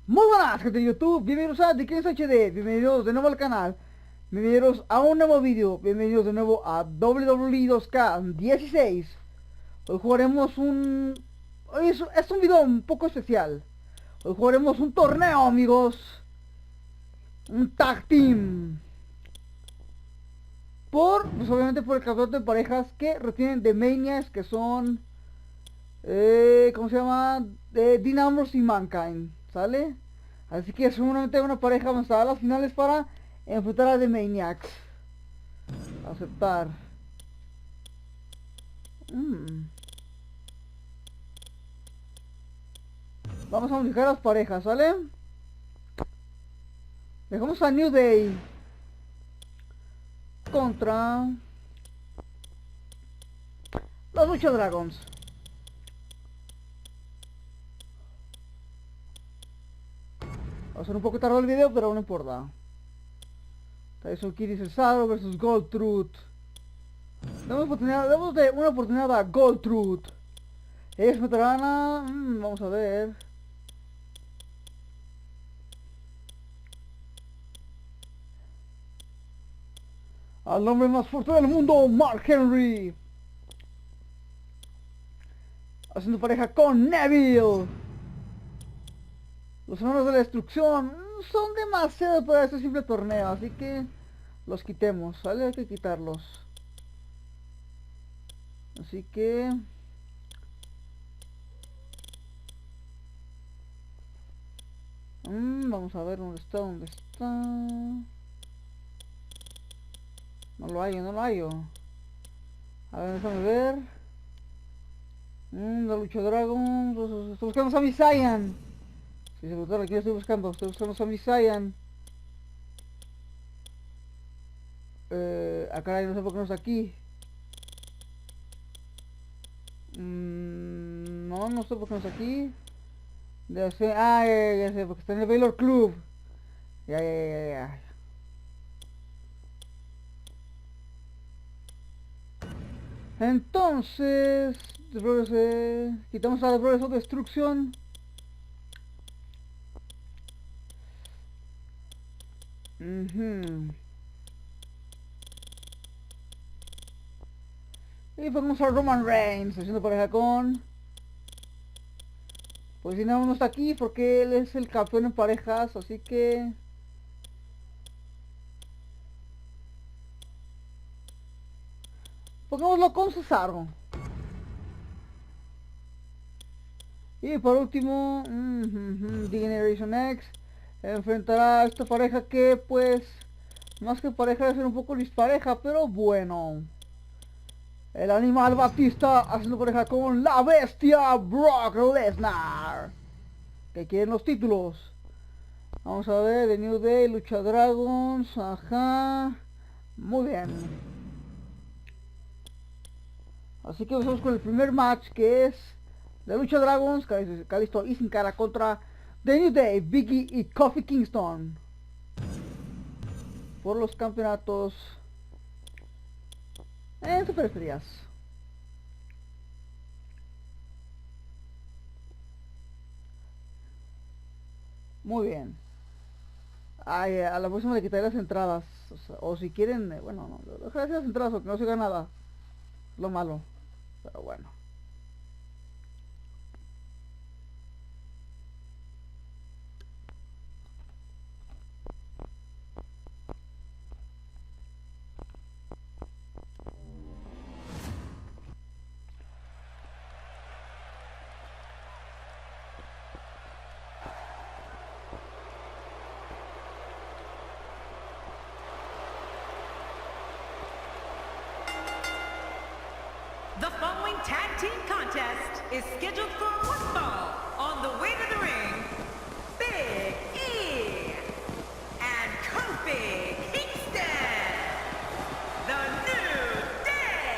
Muy buenas gente de YouTube, bienvenidos a quiero, bienvenidos de nuevo al canal, bienvenidos a un nuevo vídeo, bienvenidos de nuevo a Wwe 2K16. Hoy jugaremos hoy es un video un poco especial. Hoy jugaremos un torneo, amigos. Un tag team. Pues obviamente por el campeonato de parejas que retienen de Maniacs, que son... ¿cómo se llama? Dynamos y Mankind, ¿sale? Así que seguramente una pareja vamos a estar a las finales para enfrentar a The Maniacs. Aceptar. Vamos a modificar las parejas, ¿sale? Dejamos a New Day contra los Mucho Dragons. Va a ser un poco tarde el video, pero no importa. Tyson Kidd y Cesaro versus Gold Truth. Demos de una oportunidad a Gold Truth. Ellos meterán a... vamos a ver. Al hombre más fuerte del mundo, Mark Henry. Haciendo pareja con Neville. Los hermanos de la destrucción son demasiado para este simple torneo, así que los quitemos, ¿vale? Hay que quitarlos. Así que... vamos a ver dónde está. No lo hallo. A ver, déjame ver. La lucha Dragon. Estoy buscando a mi Saiyan. Si se preguntaron, aquí estoy buscando a mi Saiyan. Caray, no sé por qué no está aquí. No sé por qué no está aquí. Ya sé, ya sé, porque está en el Baylor Club. Ya. Entonces, quitamos a The Brothers of Destruction. Y ponemos a Roman Reigns haciendo pareja con... Pues si no está aquí porque él es el campeón en parejas, así que... pongámoslo con Cesaro. Y por último, Generation X enfrentará a esta pareja que pues, más que pareja debe ser un poco dispareja, pero bueno. El animal Batista haciendo pareja con la bestia Brock Lesnar, que quieren los títulos. Vamos a ver, The New Day, Lucha Dragons, ajá. Muy bien. Así que vamos con el primer match, que es de Lucha Dragons, Kalisto y Sin Cara contra The New Day, Biggie y Kofi Kingston. Por los campeonatos en superestrellas. Muy bien. A la próxima le quitaré las entradas. O si quieren, bueno, no, dejaré las entradas o que no se haga nada. Lo malo. Pero bueno. The following tag team contest is scheduled for one fall. On the way to the ring, Big E and Kofi Kingston, the New Day.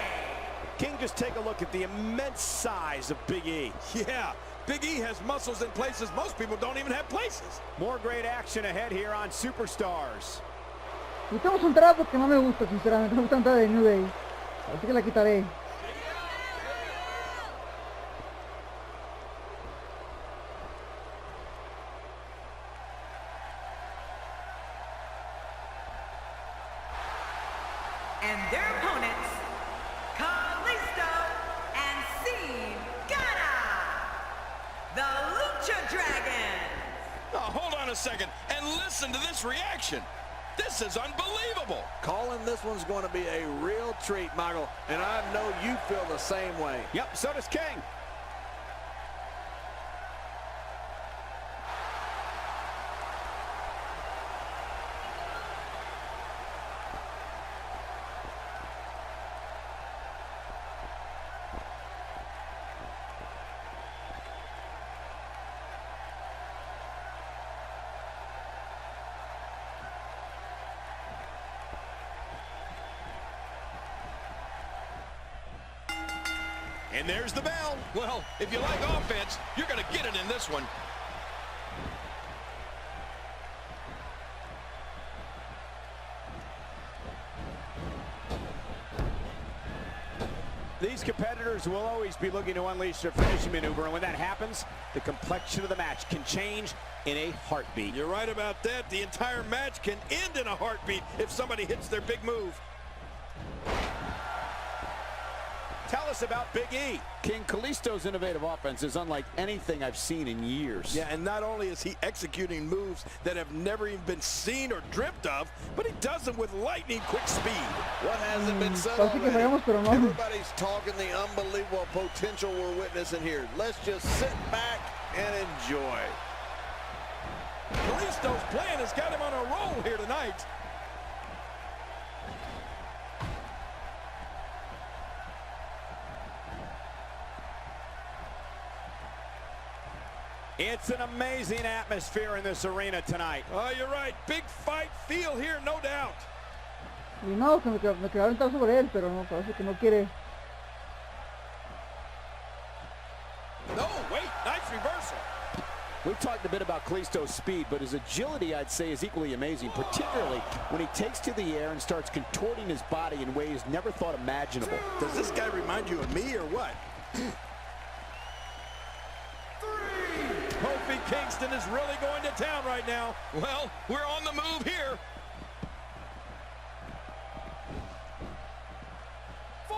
King, just take a look at the immense size of Big E. Yeah, Big E has muscles in places most people don't even have places. More great action ahead here on Superstars. Quitamos un trapo que no me gusta, sinceramente. No me gusta entrar de New Day, así que la quitaré. and their opponents, Kalisto and Cena, the Lucha Dragons. Now, hold on a second and listen to this reaction. This is unbelievable. Calling this one's going to be a real treat, Michael, and I know you feel the same way. Yep, so does King. And there's the bell. Well, if you like offense, you're going to get it in this one. These competitors will always be looking to unleash their finishing maneuver, and when that happens, the complexion of the match can change in a heartbeat. You're right about that. The entire match can end in a heartbeat if somebody hits their big move. Tell us about Big E. King, Kalisto's innovative offense is unlike anything I've seen in years. Yeah, and not only is he executing moves that have never even been seen or dreamt of, but he does them with lightning quick speed. What hasn't been said Parece que already? fallamos, pero no. Everybody's talking the unbelievable potential we're witnessing here. Let's just sit back and enjoy. Kalisto's plan has got him on a roll here tonight. It's an amazing atmosphere in this arena tonight. Oh, you're right. Big fight feel here, no doubt. Y no, que me quería aventar sobre él, pero no, parece que no quiere. No, wait, nice reversal. We've talked a bit about Kalisto's speed, but his agility, I'd say, is equally amazing, particularly when he takes to the air and starts contorting his body in ways never thought imaginable. Does this guy remind you of me or what? Kofi Kingston is really going to town right now. Well, we're on the move here. 4.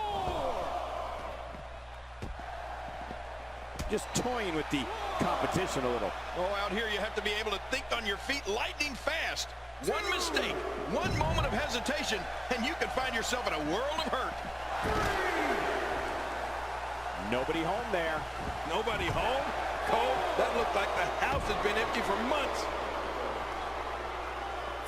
Just toying with the competition a little. Oh, out here you have to be able to think on your feet lightning fast. One mistake, one moment of hesitation, and you can find yourself in a world of hurt. 3. Nobody home there. Nobody home? Cole, that looked like the house has been empty for months.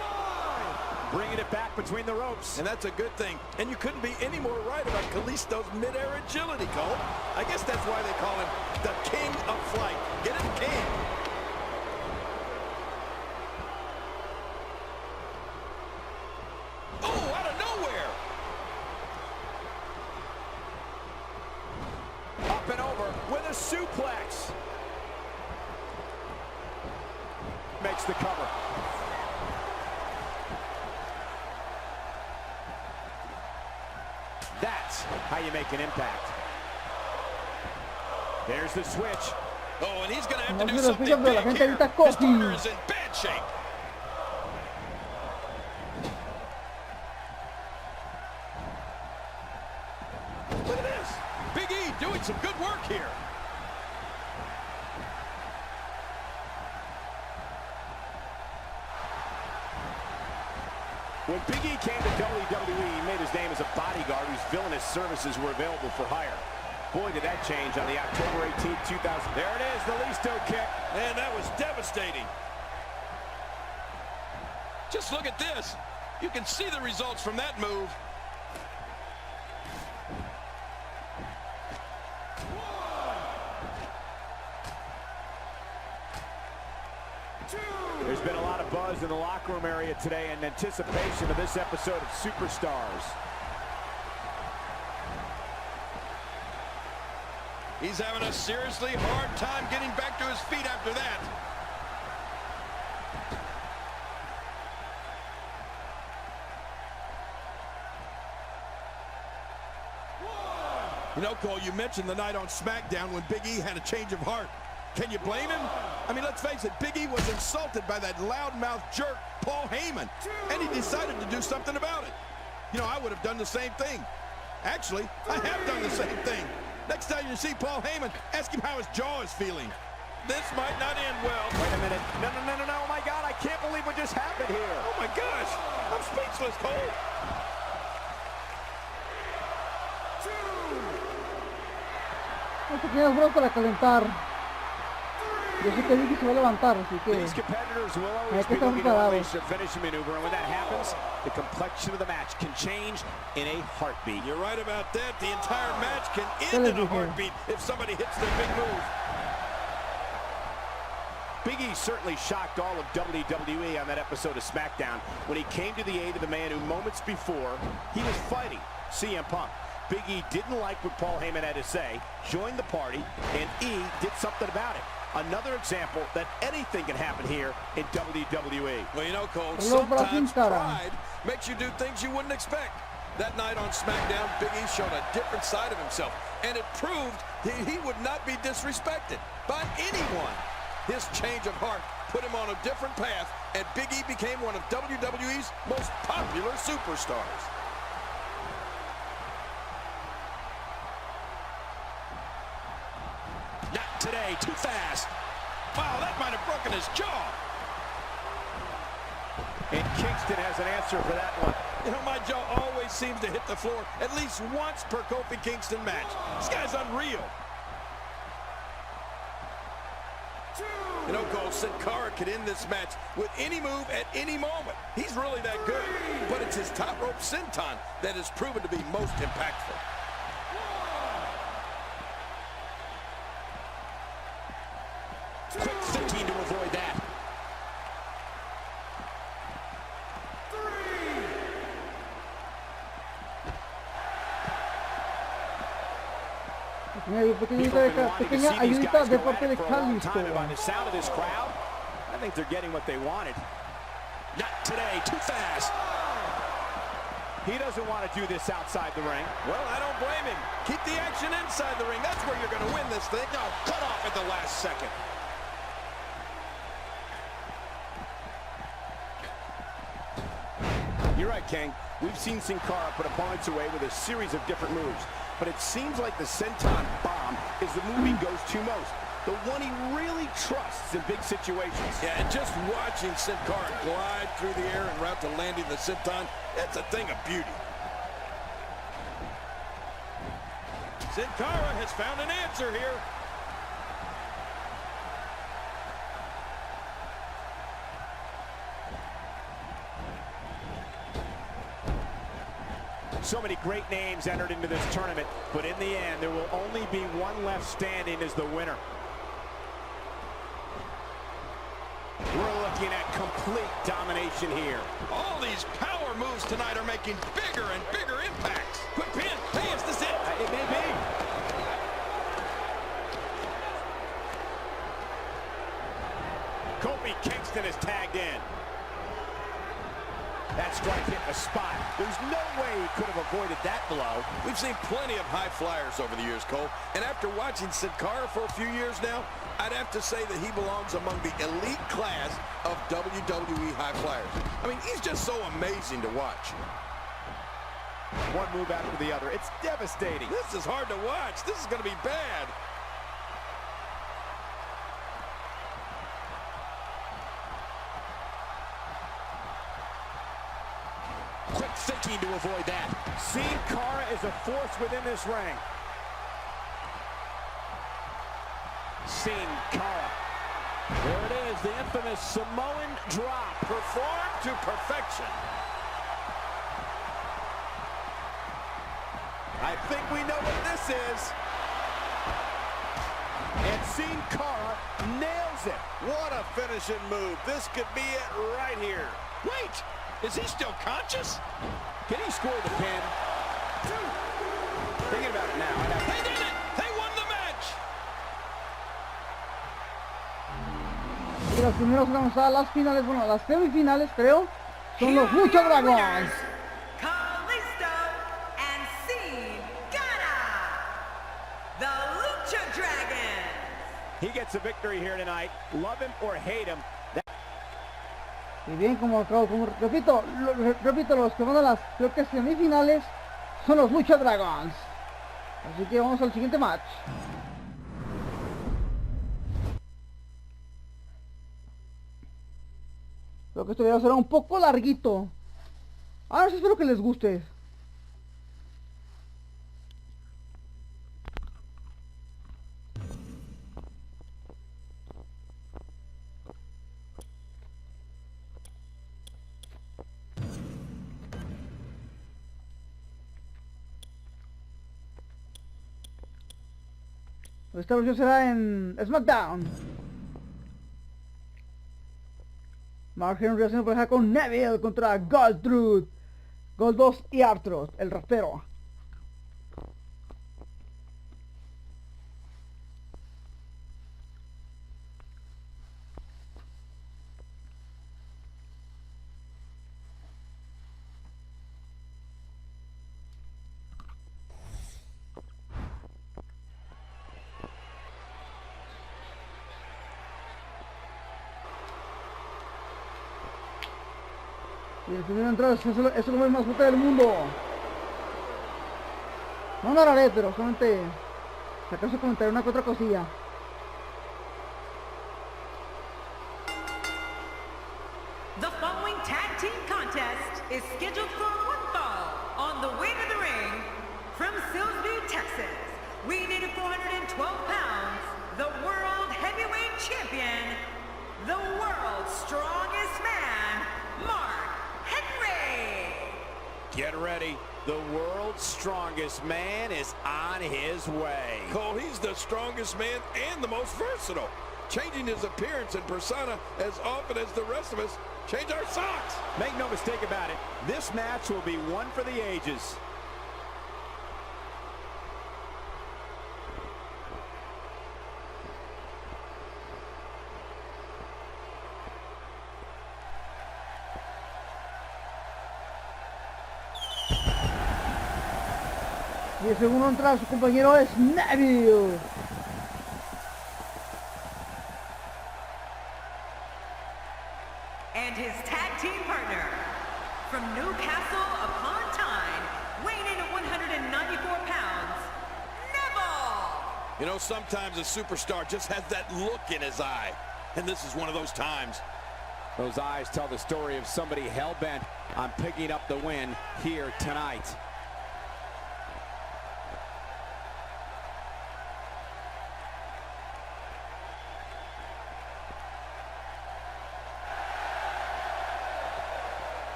5. Bringing it back between the ropes. And that's a good thing. And you couldn't be any more right about Kalisto's mid-air agility, Cole. I guess that's why they call him the King of Flight. Get it, King? Oh, out of nowhere! Up and over with a suplex. Makes the cover. That's how you make an impact. There's the switch. Oh, and he's going to have to No do se lo something explican, pero la big gente here. grita His partner Kofi. is in bad shape. Look at this. Big E doing some good work here. When Big E came to WWE, he made his name as a bodyguard whose villainous services were available for hire. Boy, did that change on the October 18, 2000. There it is, the Listo kick. Man, that was devastating. Just look at this. You can see the results from that move. There's been a lot of buzz in the locker room area today in anticipation of this episode of Superstars. He's having a seriously hard time getting back to his feet after that. You know, Cole, you mentioned the night on SmackDown when Big E had a change of heart. Can you blame him? I mean, let's face it, Big E was insulted by that loudmouth jerk, Paul Heyman, and he decided to do something about it. You know, I would have done the same thing. Actually, I have done the same thing. Next time you see Paul Heyman, ask him how his jaw is feeling. This might not end well. Wait a minute. No, oh my God, I can't believe what just happened here. Oh my gosh, I'm speechless, Cole. Unos pequeños bros para calentar. Yo sé que Vicky se va a levantar, así que These competitors will hay always que be estar looking to preparados. unleash their finishing maneuver, and when that happens, the complexion of the match can change in a heartbeat. You're right about that. The entire match can end in a heartbeat if somebody hits their big move. Big E certainly shocked all of WWE on that episode of SmackDown when he came to the aid of the man who moments before he was fighting CM Punk. Big E didn't like what Paul Heyman had to say, joined the party, and E did something about it. Another example that anything can happen here in WWE. Well, you know, Cole, sometimes pride makes you do things you wouldn't expect. That night on SmackDown, Big E showed a different side of himself, and it proved he would not be disrespected by anyone. His change of heart put him on a different path, and Big E became one of WWE's most popular superstars. Not today, too fast. Wow, that might have broken his jaw. And Kingston has an answer for that one. You know, my jaw always seems to hit the floor at least once per Kofi Kingston match. This guy's unreal. You know, Cole, Sin Cara could end this match with any move at any moment. He's really that good. But it's his top rope senton that has proven to be most impactful. Quick thinking to avoid that. Pequeña ayudita de parte de Kalisto. By the sound of this crowd, I think they're getting what they wanted. Not today, too fast. He doesn't want to do this outside the ring. Well, I don't blame him. Keep the action inside the ring. That's where you're going to win this thing. Oh, cut off at the last second. You're right, King. We've seen Sin Cara put opponents away with a series of different moves, but it seems like the senton bomb is the move he goes to most, the one he really trusts in big situations. Yeah, and just watching Sin Cara glide through the air en route to landing the senton, that's a thing of beauty. Sin Cara has found an answer here. So many great names entered into this tournament, but in the end, there will only be one left standing as the winner. We're looking at complete domination here. All these power moves tonight are making bigger and bigger impacts. Quick pin. Hey, is this it? It may be. Kofi Kingston is tagged in. That strike hit the spot. There's no way he could have avoided that blow. We've seen plenty of high flyers over the years, Cole. And after watching Sin Cara for a few years now, I'd have to say that he belongs among the elite class of WWE high flyers. I mean, he's just so amazing to watch. One move after the other. It's devastating. This is hard to watch. This is going to be bad. Quick thinking to avoid that. Sin Cara is a force within this ring. Sin Cara. There it is, the infamous Samoan drop. Performed to perfection. I think we know what this is. And Sin Cara nails it. What a finishing move. This could be it right here. Wait, is he still conscious? Can he score the pin? Thinking about it now. They did it! They won the match! Y los primeros vamos a las finales, bueno, a las semifinales creo, son los Mucho Dragons. Kalisto and Sin Cara, the Lucha Dragons. He gets a victory here tonight. Love him or hate him. Y bien, como repito, los que van a las, creo que semifinales, son los Lucha Dragons. Así que vamos al siguiente match. Creo que este video será un poco larguito. Ahora sí espero que les guste. Esta versión será en SmackDown. Mark Henry haciendo pareja con Neville contra Goldtruth, Goldust y Arthur, el rapero. Y el primero entrado es el hombre más fuerte del mundo. No narraré, pero solamente si acaso comentaré una que otra cosilla. The following tag team contest is scheduled for one fall on the way to the ring from Silsbee, Texas, weighing in at 412 pounds, the world heavyweight champion, the world's strongest man, Mark Henry. Get ready. The world's strongest man is on his way. Cole, he's the strongest man and the most versatile. Changing his appearance and persona as often as the rest of us change our socks. Make no mistake about it, this match will be one for the ages. Y el segundo entra su compañero es Neville. And his tag team partner, from Newcastle upon Tyne, weighing in at 194 pounds, Neville! You know, sometimes a superstar just has that look in his eye. And this is one of those times. Those eyes tell the story of somebody hell-bent on picking up the win here tonight.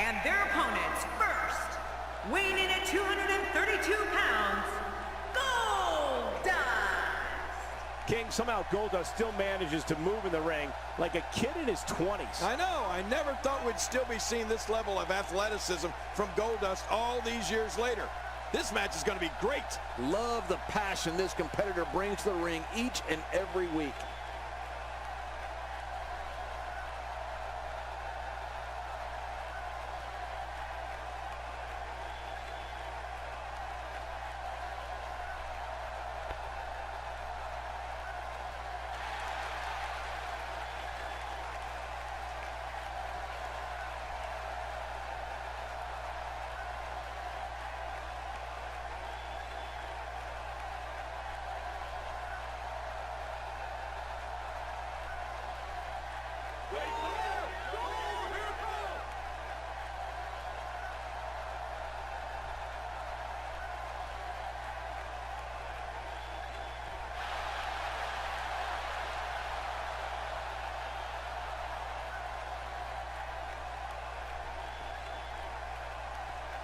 And their opponents first, weighing in at 232 pounds, Goldust! King, somehow Goldust still manages to move in the ring like a kid in his 20s. I know. I never thought we'd still be seeing this level of athleticism from Goldust all these years later. This match is going to be great. Love the passion this competitor brings to the ring each and every week.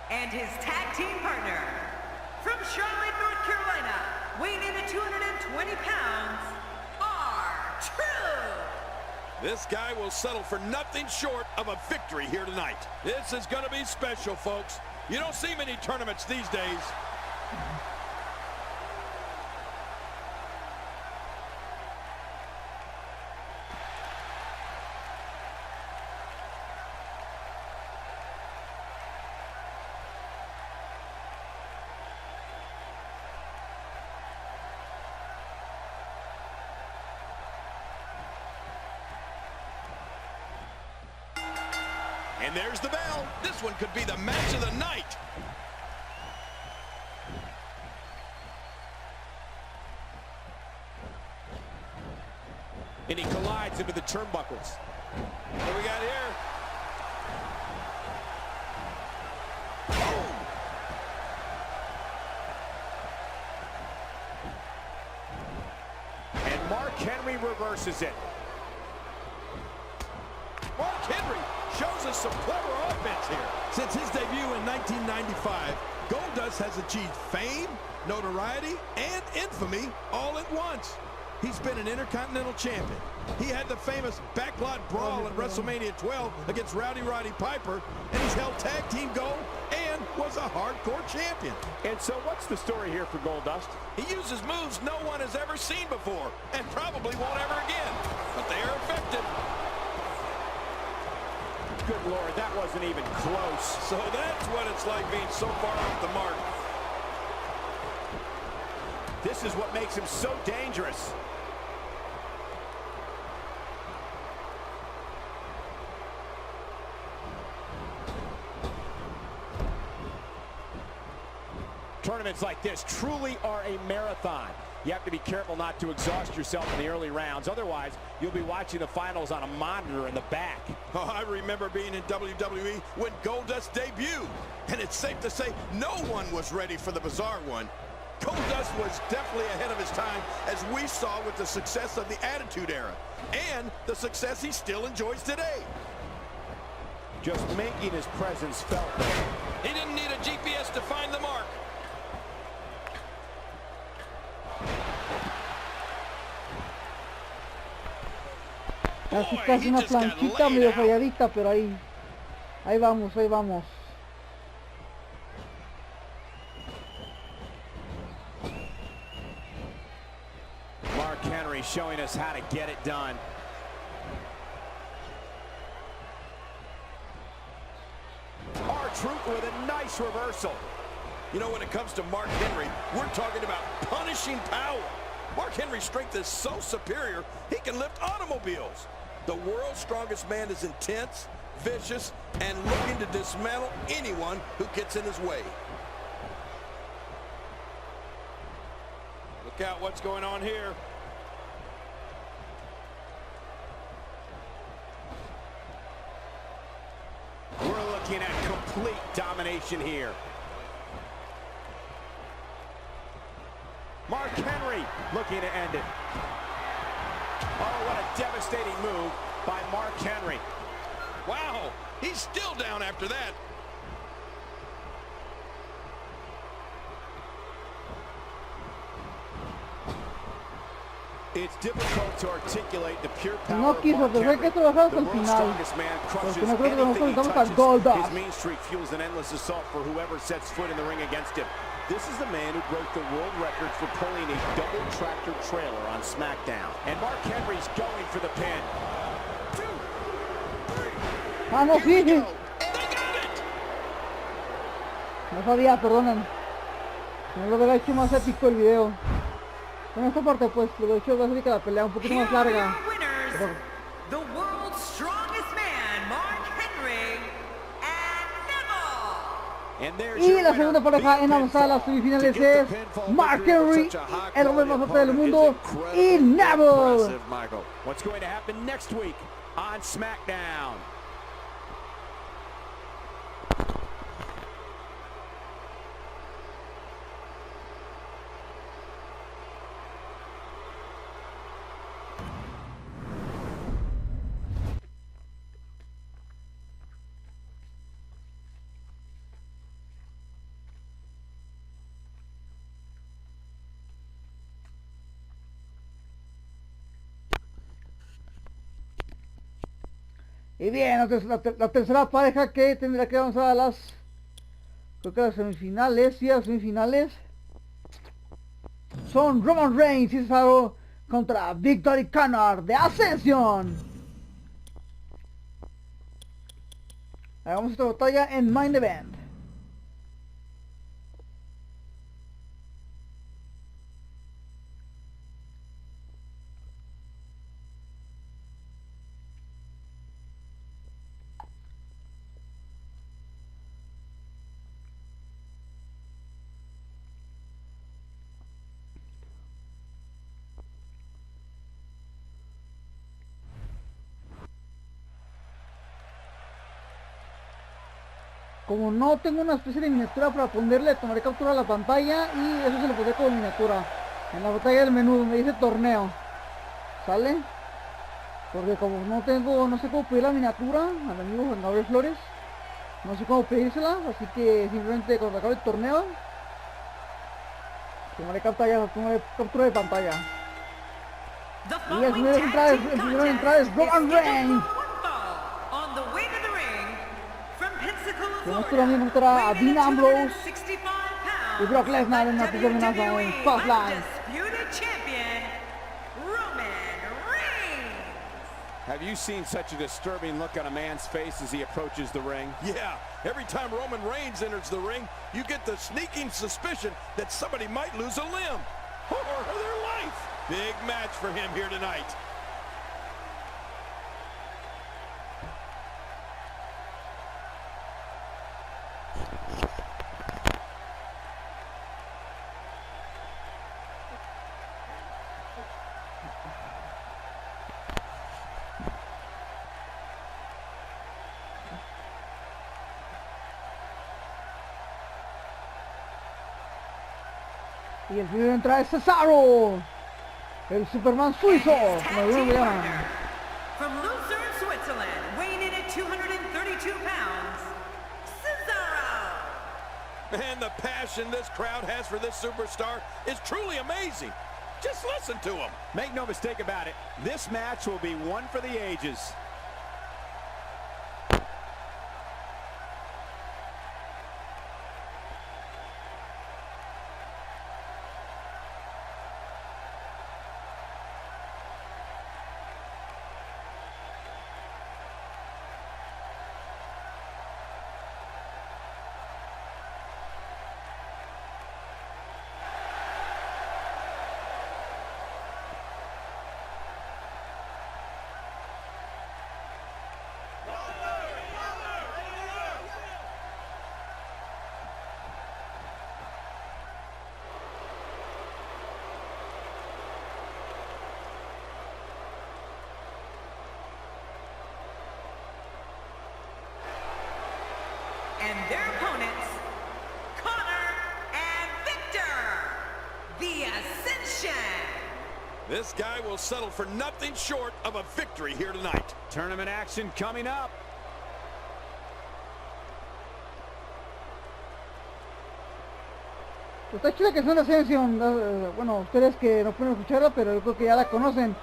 And his tag team partner, from Charlotte, North Carolina, weighing in at 220 pounds, R-Truth. This guy will settle for nothing short of a victory here tonight. This is going to be special, folks. You don't see many tournaments these days. And there's the bell. This one could be the match of the night. And he collides into the turnbuckles. What do we got here? Oh! And Mark Henry reverses it. Mark Henry shows us some clever offense here. Since his debut in 1995, Goldust has achieved fame, notoriety, and infamy all at once. He's been an Intercontinental Champion. He had the famous backlot brawl at WrestleMania 12 against Rowdy Roddy Piper, and he's held tag team gold and was a hardcore champion. And so what's the story here for Goldust? He uses moves no one has ever seen before and probably won't ever again, but they are effective. Good Lord, that wasn't even close. So that's what it's like being so far off the mark. This is what makes him so dangerous. Tournaments like this truly are a marathon. You have to be careful not to exhaust yourself in the early rounds. Otherwise, you'll be watching the finals on a monitor in the back. Oh, I remember being in WWE when Goldust debuted. And it's safe to say no one was ready for the bizarre one. Goldust was definitely ahead of his time, as we saw with the success of the Attitude Era. And the success he still enjoys today. Just making his presence felt. He didn't need a GPS to find the mark. Casi una planchita medio falladita, pero ahí vamos, ahí vamos. Mark Henry showing us how to get it done. R-Truth with a nice reversal. You know, when it comes to Mark Henry, we're talking about punishing power. Mark Henry's strength is so superior, he can lift automobiles. The world's strongest man is intense, vicious, and looking to dismantle anyone who gets in his way. Look out what's going on here. We're looking at complete domination here. Mark Henry looking to end it. Oh, what a devastating move by Mark Henry. Wow, he's still down after that. It's difficult to articulate the pure power No quiso, of Mark pero hay que Henry. trabajar The hasta el world's final. strongest man crushes Porque no creo que nosotros anything he estamos al touches. Goldust. His mean streak fuels an endless assault for whoever sets foot in the ring against him. This is the man who broke the world record for pulling a double tractor trailer on SmackDown. And Mark Henry's going for the pin. Ah, no, sí, sí. They got it! No sabía, perdonen. No lo hubiera hecho más épico el video. En esta parte, pues, lo he hecho más que la pelea un poquito Here más are larga. your winners, Pero, the world's strongest man, Mark Henry, and Neville. And there's y your la winner, segunda pareja en via avanzar a las pinfall. semifinales To get es the pinfall Mark victory over Henry, such a high el hombre quality más fuerte del opponent mundo, is y incredibly Neville. impressive, Michael. What's going to happen next week on SmackDown? Y bien, la tercera pareja que tendrá que avanzar a las, creo que las semifinales, sí, a las semifinales, son Roman Reigns y Cesaro contra Victory Connor de Ascension. Hagamos esta batalla en Main Event. Como no tengo una especie de miniatura para ponerle, tomaré captura a la pantalla y eso se lo pondré como miniatura. En la batalla del menú donde dice torneo. ¿Sale? Porque como no tengo, no sé cómo pedir la miniatura al amigo Juan Gabriel Flores. No sé cómo pedírsela, así que simplemente cuando acabe el torneo tomaré captura de pantalla. Y el primero en entrar es Roman Reigns. Que nuestro amigo estará a Dean Ambrose y Brock Lesnar en una primera amenaza en Fastlane. Have you seen such a disturbing look on a man's face as he approaches the ring? Yeah, every time Roman Reigns enters the ring, you get the sneaking suspicion that somebody might lose a limb or their life. Big match for him here tonight. Y el primero en entrar es Cesaro, el Superman suizo, como lo llaman. From Lucerne, Switzerland, weighing in at 232 pounds, Cesaro. And the passion this crowd has for this superstar is truly amazing. Just listen to him. Make no mistake about it, this match will be one for the ages. And their opponents, Connor and Victor, the Ascension. This guy will settle for nothing short of a victory here tonight. Tournament action coming up. Está chida que son de Ascension. Bueno, ustedes que no pueden escucharla, pero yo creo que ya la conocen.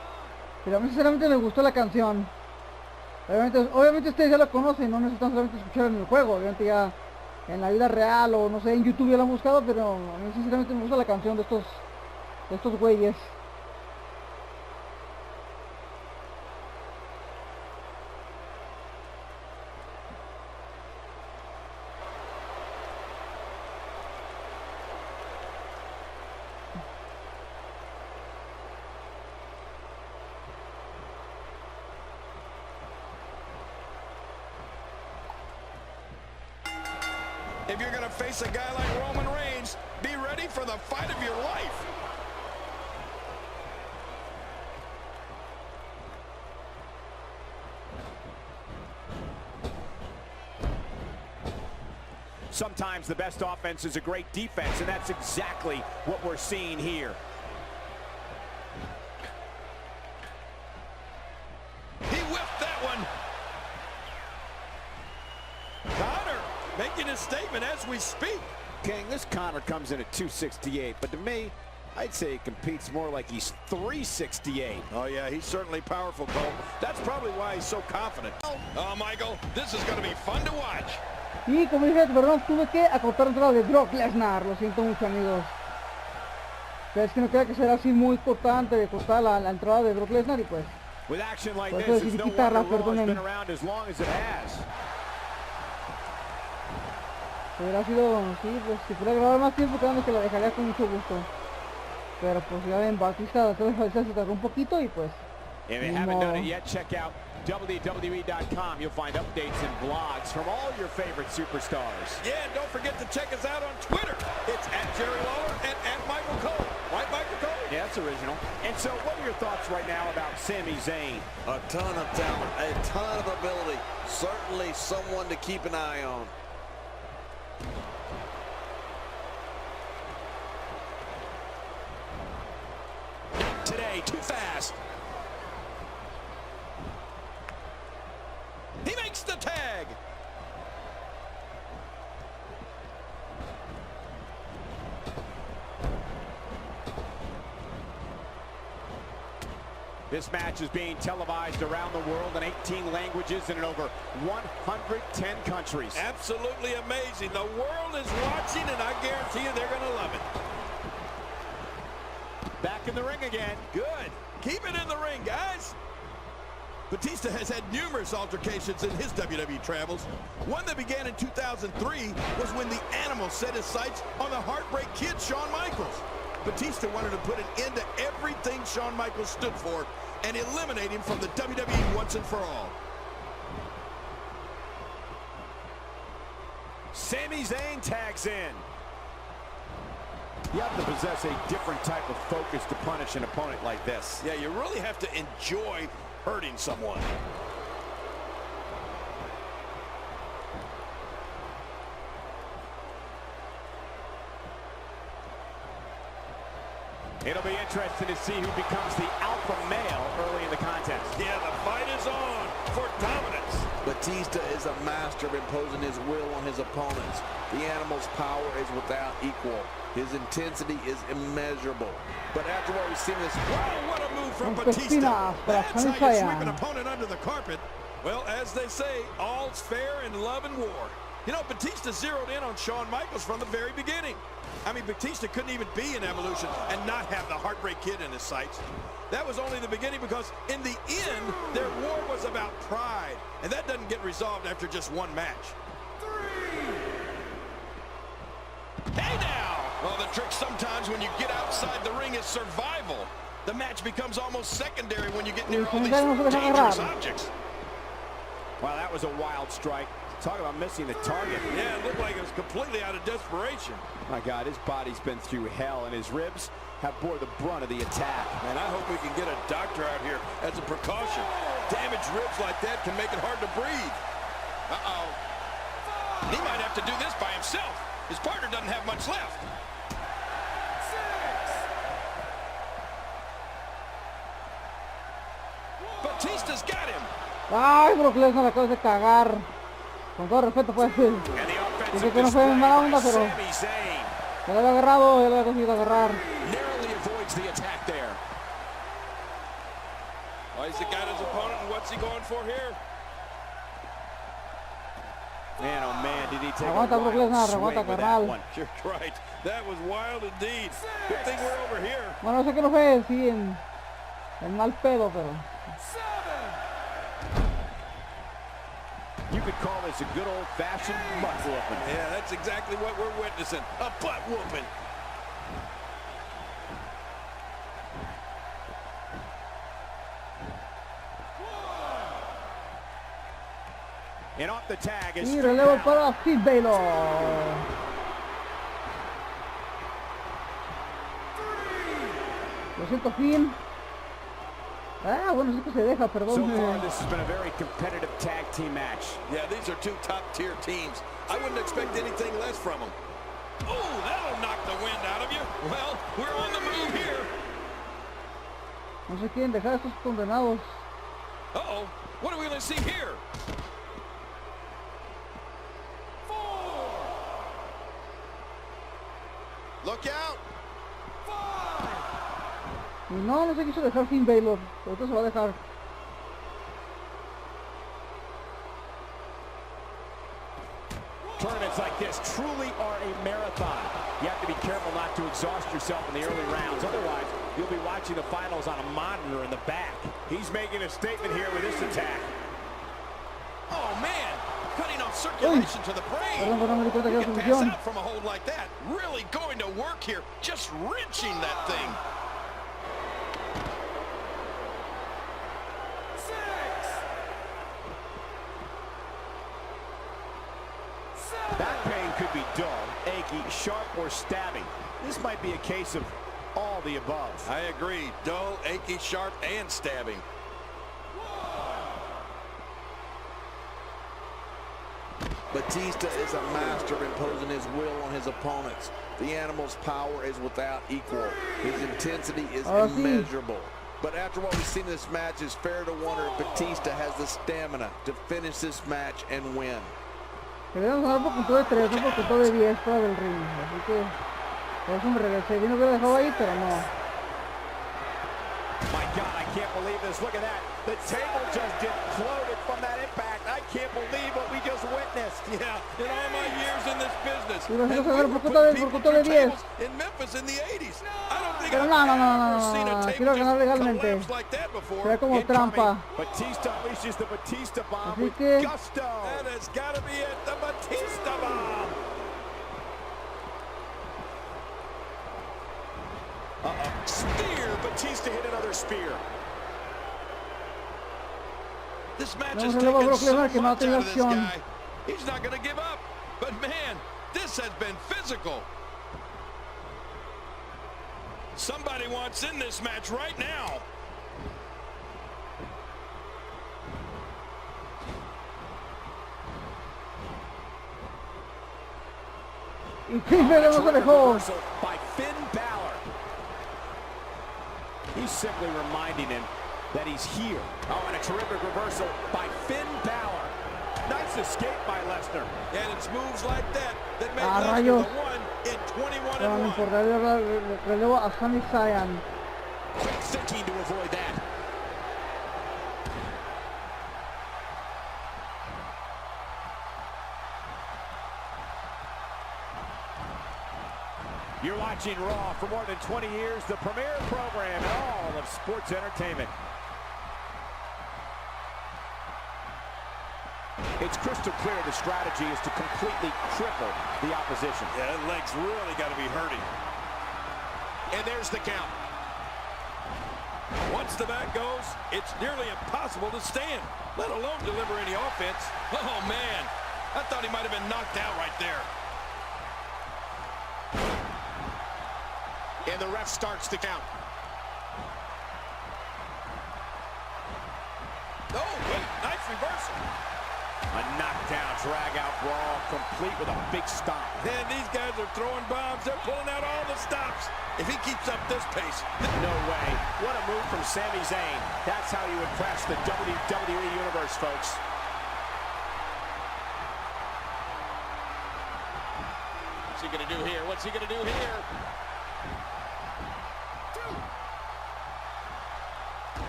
Pero a mí sinceramente me gustó la canción. Obviamente ustedes ya la conocen, no necesitan solamente escuchar en el juego, obviamente ya en la vida real o no sé, en YouTube ya la han buscado, pero a mí sinceramente me gusta la canción de estos güeyes. If you're going to face a guy like Roman Reigns, be ready for the fight of your life. Sometimes the best offense is a great defense, and that's exactly what we're seeing here. He whipped that one. Connor making a statement as we speak. King, this Connor comes in at 268, but to me, I'd say he competes more like he's 368. Oh, yeah, he's certainly powerful, Cole. That's probably why he's so confident. Oh, Michael, this is going to be fun to watch. Y como dije, perdón, tuve que acortar la entrada de Brock Lesnar. Lo siento mucho, amigos. Pero es que no queda que será así muy importante de cortar la entrada de Brock Lesnar y pues... With action like Por this, eso it's decidí no quitarla, wonder Raw has perdonen. been around as long as it has. Hubiera sido, sí, pues si pudiera grabar más tiempo, créanme que la dejaría con mucho gusto. Pero pues ya ven, Batista se tardó un poquito y pues... If you haven't done it yet, check out WWE.com. You'll find updates and blogs from all your favorite superstars. Yeah, and don't forget to check us out on Twitter. It's @JerryLawler and @Michael Cole. Right, Michael Cole? Yeah, that's original. And so, what are your thoughts right now about Sami Zayn? A ton of talent, a ton of ability. Certainly someone to keep an eye on. Today, too fast. He makes the tag. This match is being televised around the world in 18 languages and in over 110 countries. Absolutely amazing. The world is watching, and I guarantee you they're going to love it. Back in the ring again. Good. Keep it in the ring, guys. Batista has had numerous altercations in his WWE travels. One that began in 2003 was when the Animal set his sights on the Heartbreak Kid, Shawn Michaels. Batista wanted to put an end to everything Shawn Michaels stood for and eliminate him from the WWE once and for all. Sami Zayn tags in. You have to possess a different type of focus to punish an opponent like this. Yeah, you really have to enjoy hurting someone. It'll be interesting to see who becomes the alpha male early in the contest. Yeah, the fight is on for dominance. Batista is a master of imposing his will on his opponents. The Animal's power is without equal. His intensity is immeasurable. But after what we've seen this... Wow, what a move from Con Batista. Cristina, That's how you Francia. sweep an opponent under the carpet. Well, as they say, all's fair in love and war. You know, Batista zeroed in on Shawn Michaels from the very beginning. I mean, Batista couldn't even be in Evolution and not have the Heartbreak Kid in his sights. That was only the beginning, because in the end, their war was about pride. And that doesn't get resolved after just one match. Hey now! Well, the trick sometimes when you get outside the ring is survival. The match becomes almost secondary when you get near all these dangerous objects. Wow, that was a wild strike. Talk about missing the target. Yeah, it looked like it was completely out of desperation. My God, his body's been through hell, and his ribs have bore the brunt of the attack. Man, I hope we can get a doctor out here as a precaution. Damaged ribs like that can make it hard to breathe. Uh-oh. He might have to do this by himself. His partner doesn't have much left. Batista's got him. Ay, Brock Lesnar, acabas de cagar. Con todo respeto, pues. Dice que no fue en mala onda, pero... Ya lo había agarrado, ya lo había conseguido agarrar. Narrowly avoids the attack there. Well, he's got his opponent, and what's he going for here? Man, oh man, did he take Aguanta, a Brock wild Lesnar, swing aguanta, with that carnal. one. You're right. That was wild indeed. Good thing we're over here. Bueno, sé que no fue, sí, en mal pedo, pero... You could call this a good old-fashioned butt whooping. Yeah, that's exactly what we're witnessing. A butt whooping. And off the tag is... Y relevo para Steve Baylor. Lo siento, Finn. Ah, bueno, sí que se deja, perdón. So far, this has been a very competitive tag team match. Yeah, these are two top-tier teams. I wouldn't expect anything less from them. Oh, that'll knock the wind out of you. Well, we're on the move here. No se quieren dejar estos condenados. Uh-oh. What are we going to see here? Look out. 5, Y no se quiso dejar sin Baylor. Pero esto se va a dejar. Tournaments like this truly are a marathon. You have to be careful not to exhaust yourself in the early rounds. Otherwise, you'll be watching the finals on a monitor in the back. He's making a statement here with this attack. Oh, man. Cutting off circulation to the brain. You can pass out from a hold like that. Really going to work here. Just wrenching that thing. Back pain could be dull, achy, sharp, or stabbing. This might be a case of all the above. I agree. Dull, achy, sharp, and stabbing. Batista is a master of imposing his will on his opponents. The animal's power is without equal. His intensity is immeasurable. But after what we've seen in this match, it's fair to wonder if Batista has the stamina to finish this match and win. Queríamos ganar por punto de 3, no por punto de 10 fuera del ring. Así que por eso me regresé. Vino que lo dejaba ahí, pero no. My God, I can't believe this. Look at that. The table just imploded from that impact. I can't believe what we just witnessed. Yeah, in all my years in this business, Y vas a and ganar we por were punto putting de people 10. through tables in Memphis in the 80s. I don't think Pero I've ever seen a table quiero ganar just legalmente. collapse like that before. Será como trampa. Batista unleashes the Batista bomb Así with que gusto. That has got to be it, the Batista bomb. Spear. Batista hit another spear. This match Vamos has a ver a taken Brock so Lesnar que no much tenga out of this acción. guy. He's not going to give up. But man, this has been physical. Somebody wants in this match right now. y Finger no se dejó. By Finn Balor. He's simply reminding him that he's here. Oh, and a terrific reversal by Finn Balor. Nice escape by Lesnar. And it's moves like that that make Ah, Lesnar rayos. the one in 21 Pero no and 1. importa, relevo a Sami Zayn. Quick thinking to avoid that. You're watching Raw for more than 20 years, the premier program in all of sports entertainment. It's crystal clear the strategy is to completely cripple the opposition. Yeah, that leg's really got to be hurting. And there's the count. Once the back goes, it's nearly impossible to stand, let alone deliver any offense. Oh, man. I thought he might have been knocked out right there. And the ref starts the count. Oh, wait, nice reversal. A knockdown, drag-out brawl, complete with a big stomp. And these guys are throwing bombs. They're pulling out all the stops. If he keeps up this pace. No way. What a move from Sami Zayn. That's how you impress the WWE Universe, folks. What's he going to do here? What's he going to do here?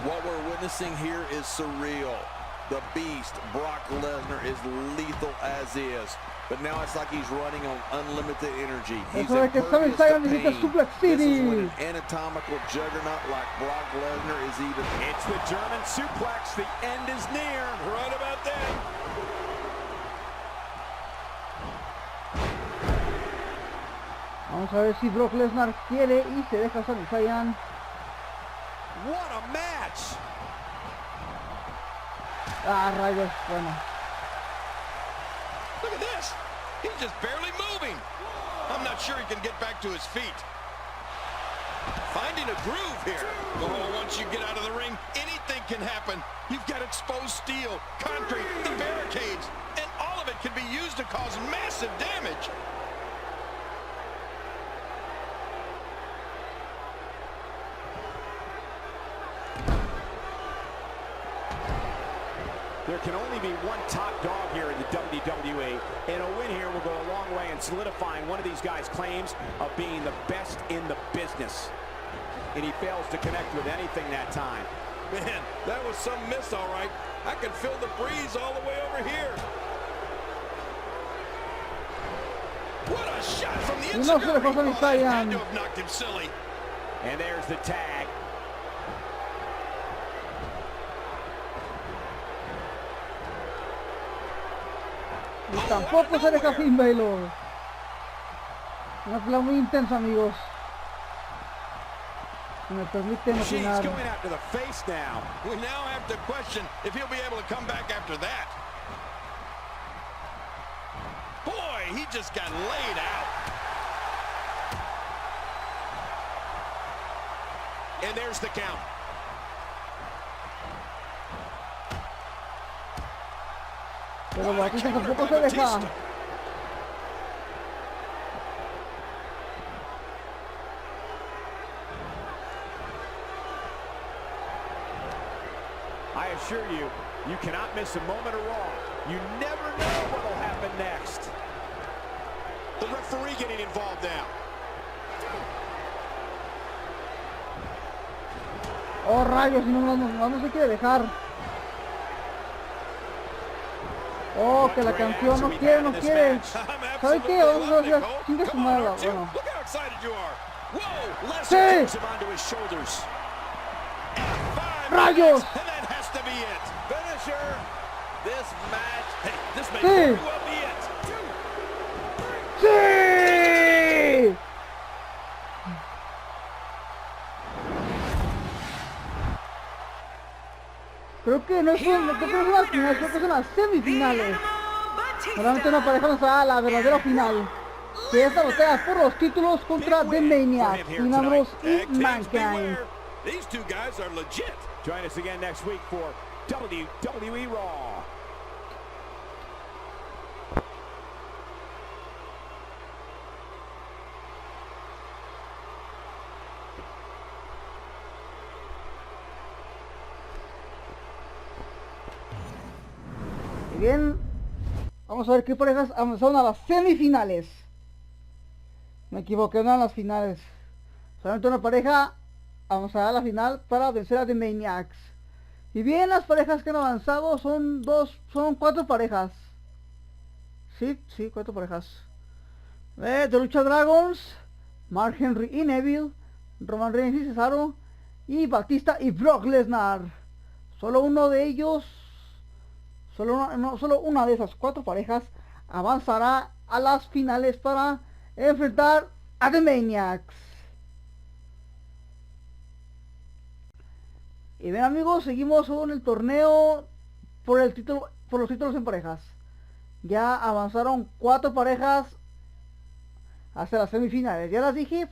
What we're witnessing here is surreal. The Beast, Brock Lesnar, is lethal as is. But now it's like he's running on unlimited energy. He's Eso de que Sami impervious Zayn to necesita pain. Suplex This is when City. an anatomical juggernaut like Brock Lesnar is even... It's the German suplex. The end is near. Right about that. Vamos a ver si Brock Lesnar quiere y se deja Sami Zayn. What a match. Ah, rayos, bueno. Look at this. He's just barely moving. I'm not sure he can get back to his feet. Finding a groove here. Oh, once you get out of the ring, anything can happen. You've got exposed steel, concrete, the barricades, and all of it can be used to cause massive damage. There can only be one top dog here in the WWE, and a win here will go a long way in solidifying one of these guys' claims of being the best in the business. and he fails to connect with anything that time. Man, that was some miss, all right. I can feel the breeze all the way over here. What a shot from the Y no se le inside. pasó a Oh, that had Ryan. to have knocked him silly. And there's the tag. Y tampoco se deja Finn Balor. Una pelea muy intensa, amigos. Si me permiten She's opinar. going out to the face now. We now have to question if he'll be able to come back after that. Boy, he just got laid out. And there's the count. Pero Batista tampoco se deja. I assure you, you cannot miss a moment of Raw. You never know what will happen next. The referee getting involved now. Oh, rayos, no se quiere dejar. Oh, que la campeón no quiere, no quiere. ¿Sabe qué? Vamos a hacer chingue su madre. Bueno. Look how excited you are. Whoa, Lesnar Sí. takes him onto his shoulders. Rayos. And that has to be it. Finisher. This match, hey, this may Sí. very well be it. ¡Sí! Creo que no es las finales, creo que son las semifinales. Solamente una pareja nos hará la verdadera final. Que es la batalla por los títulos contra The Maniacs, Dean Ambrose y Tag teams Mankind. beware. These two guys are legit. Join us again next week for WWE Raw. Y bien, vamos a ver qué parejas avanzaron a las semifinales. Me equivoqué, no eran las finales. Solamente una pareja avanzará a la final para vencer a The Maniacs. Y bien, las parejas que han avanzado son cuatro parejas. Sí, cuatro parejas. De Lucha Dragons, Mark Henry y Neville, Roman Reigns y Cesaro, y Batista y Brock Lesnar. Solo uno de ellos, solo una de esas cuatro parejas avanzará a las finales para enfrentar a The Maniacs. Y bien, amigos, seguimos con el torneo por los títulos en parejas. Ya avanzaron cuatro parejas hasta las semifinales. Ya las dije,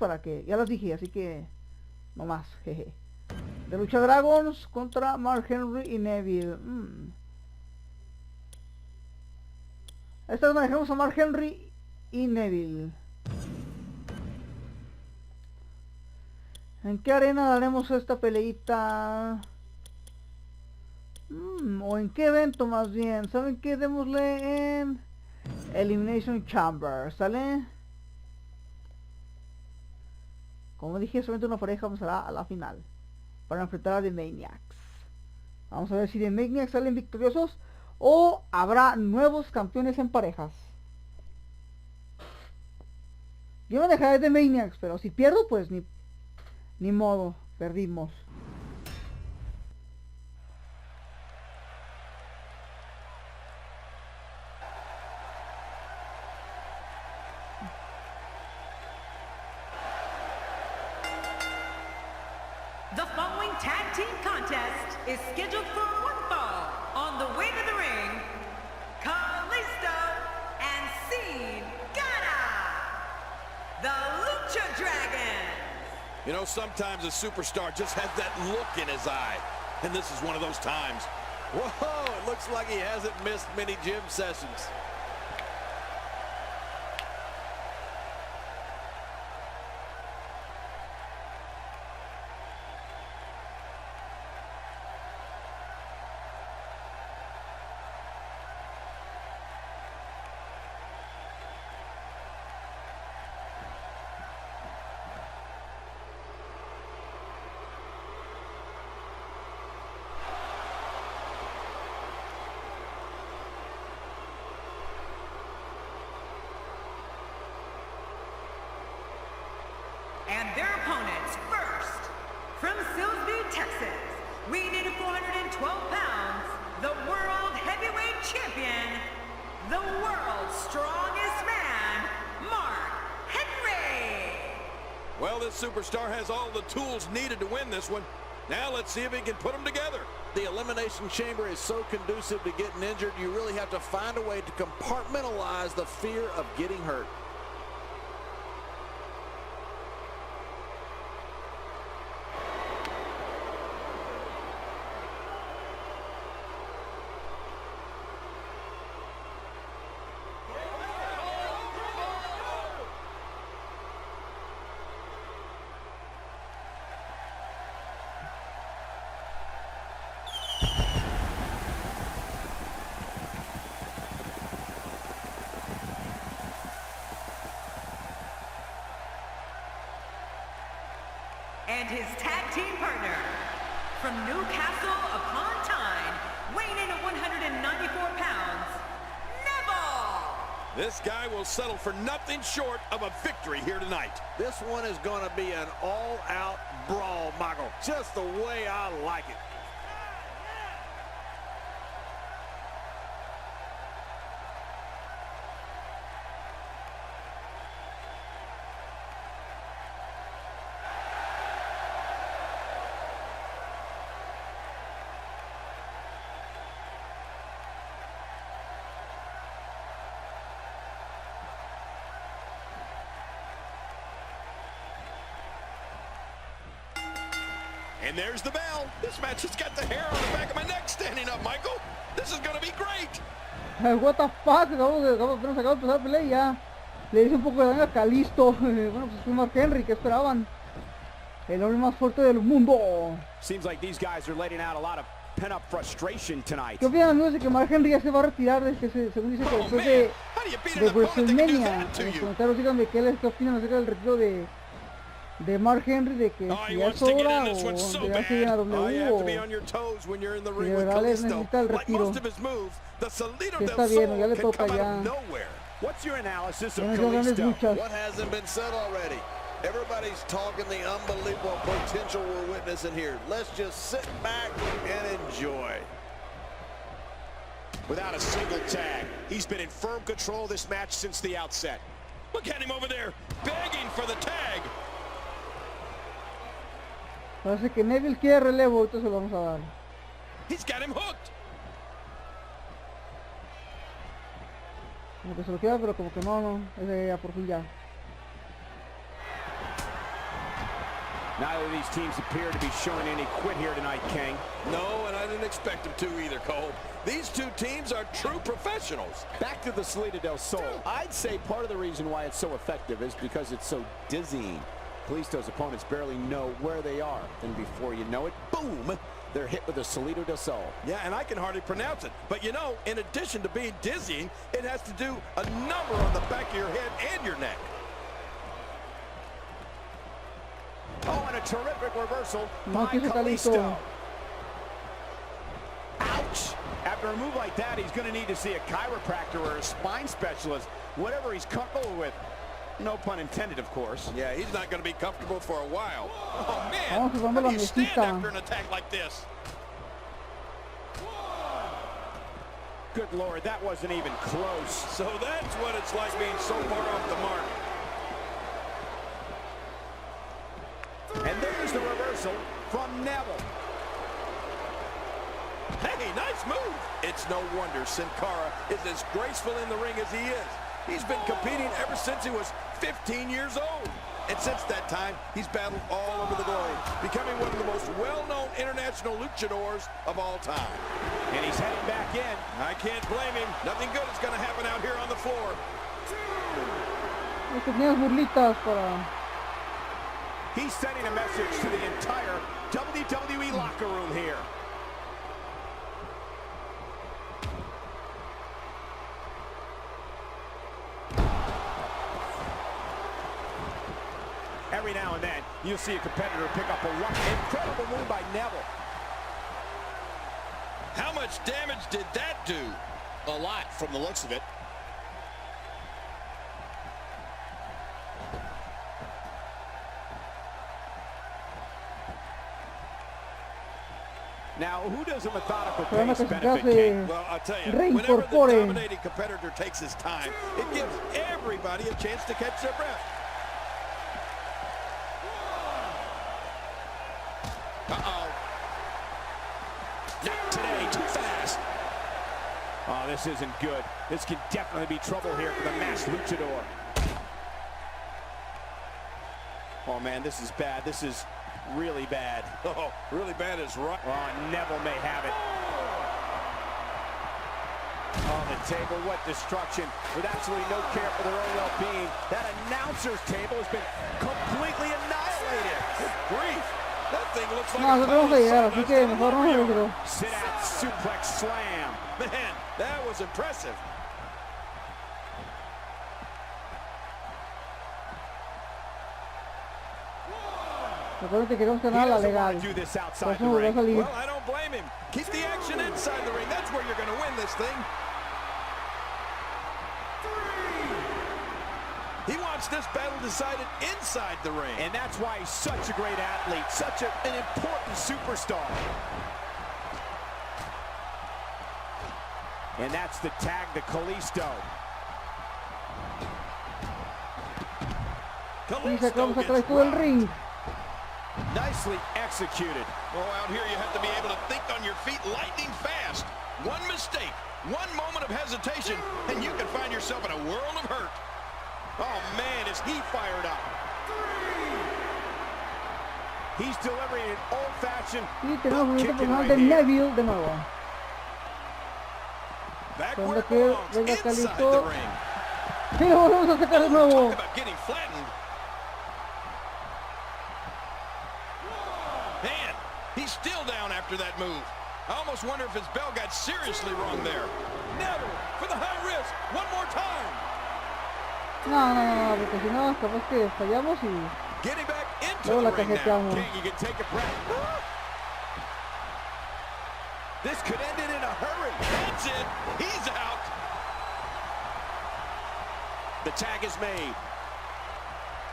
así que no más, jeje. De Lucha Dragons contra Mark Henry y Neville. Esta vez manejamos a Mark Henry y Neville. ¿En qué arena daremos esta peleita? ¿O en qué evento más bien? ¿Saben qué? Démosle en Elimination Chamber, ¿sale? Como dije, solamente una pareja pasará a la final para enfrentar a The Maniacs. Vamos a ver si The Maniacs salen victoriosos o habrá nuevos campeones en parejas. Yo me dejaré de Maniacs, pero si pierdo, pues ni modo, perdimos. The following tag team contest is scheduled for one fall. On the way to the ring, Kalisto and Cien Gana, the Lucha Dragons. You know, sometimes a superstar just has that look in his eye. And this is one of those times. Whoa, it looks like he hasn't missed many gym sessions. And their opponents first, from Silsbee, Texas, weighing in at 412 pounds, the World Heavyweight Champion, the world's strongest man, Mark Henry. Well, this superstar has all the tools needed to win this one. Now let's see if he can put them together. The elimination chamber is so conducive to getting injured, you really have to find a way to compartmentalize the fear of getting hurt. And his tag team partner, from Newcastle upon Tyne, weighing in at 194 pounds, Neville! This guy will settle for nothing short of a victory here tonight. This one is going to be an all-out brawl, Michael, just the way I like it. And there's the bell. This match has got the hair on the back of my neck standing up, Michael. This is going to be great. What the fuck, acabo de empezar la pelea y ya le hice un poco de daño a Calisto. Bueno, pues fue Mark Henry, ¿qué esperaban? El hombre más fuerte del mundo. Seems like these guys are letting out a lot of pent-up frustration tonight. ¿Qué opinan amigos de que Mark Henry ya se va a retirar según dice que después de WrestleMania? En los comentarios díganme qué opinan acerca del retiro de Mark Henry, de que si ya es hora o de ya sigue a W o si de verdad les necesita el retiro. Que está bien, ya le toca ya. What's your analysis Ya of nos dio grandes Kalisto? luchas. What hasn't been said already? Everybody's talking the unbelievable potential we're witnessing here. Let's just sit back and enjoy. Without a single tag, he's been in firm control of this match since the outset. Look at him over there, begging for the tag. Parece que Neville quiere relevo, ahorita se lo vamos a dar. He's got him hooked. Como que se lo quiera, pero como que no, ese ya por fin ya. Neither of these teams appear to be showing any quit here tonight, King. No, and I didn't expect him to either, Cole. These two teams are true professionals. Back to the Salida del Sol. I'd say part of the reason why it's so effective is because it's so dizzying. Kalisto's opponents barely know where they are. Then before you know it, boom, they're hit with a Salida del Sol. Yeah, and I can hardly pronounce it. But you know, in addition to being dizzying, it has to do a number on the back of your head and your neck. Oh, and a terrific reversal No by quiso Kalisto. Kalisto. Ouch! After a move like that, he's going to need to see a chiropractor or a spine specialist, whatever he's comfortable with. No pun intended, of course. Yeah, he's not going to be comfortable for a while. Oh, man, Vamos a how darle do la you stand mesita. after an attack like this? Good Lord, that wasn't even close. So that's what it's like being so far off the mark. And there's the reversal from Neville. Hey, nice move. It's no wonder Sin Cara is as graceful in the ring as he is. He's been competing ever since he was 15 years old. And since that time, he's battled all over the globe, becoming one of the most well-known international luchadors of all time. And he's heading back in. I can't blame him. Nothing good is going to happen out here on the floor. Pequeñas burlitas para... He's sending a message to the entire WWE locker room here. Every now and then, you'll see a competitor pick up a incredible move by Neville. How much damage did that do? A lot from the looks of it. Now, who does a methodical Esperando pace que benefit, se King? Well, I'll tell you, whenever the reincorpore. dominating competitor takes his time, it gives everybody a chance to catch their breath. Uh-oh. Not today, too fast. Oh, this isn't good. This could definitely be trouble here for the masked luchador. Oh, man, this is bad. This is really bad. Oh, really bad is right. Oh, Neville may have it. Oh, the table, what destruction. With absolutely no care for their own well-being. That announcer's table has been completely annihilated. Good grief. That thing looks like No, nosotros vamos a llegar, así que mejor no me retiro. Sit out, suplex slam. Man, that was impressive. Recuerden que queremos He ganar la doesn't legal. want to do this Por outside eso the me voy a ring. salir. Well, I don't blame him. Keep the action inside the ring. That's where you're going to win this thing. He wants this battle decided inside the ring. And that's why he's such a great athlete, such an important superstar. And that's the tag to Kalisto. Y sacamos a través todo el ring. Nicely executed. Oh, out here you have to be able to think on your feet lightning fast. One mistake, one moment of hesitation, and you can find yourself in a world of hurt. Oh, man, is he fired up. He's delivering an old-fashioned Y tenemos un kicking personal right de here. Neville de nuevo. Back Cuando where it que belongs, venga inside Calito. the ring. Y lo volvemos a sacar de nuevo. Talk about getting flattened. Man, he's still down after that move. I almost wonder if his bell got seriously wrong there. Never for the high risk. One more time. No, porque si no, capaz que fallamos y Getting back into luego the la ring now. cajeteamos. King, you can take a breath. This could end it in a hurry. That's it. He's out. The tag is made.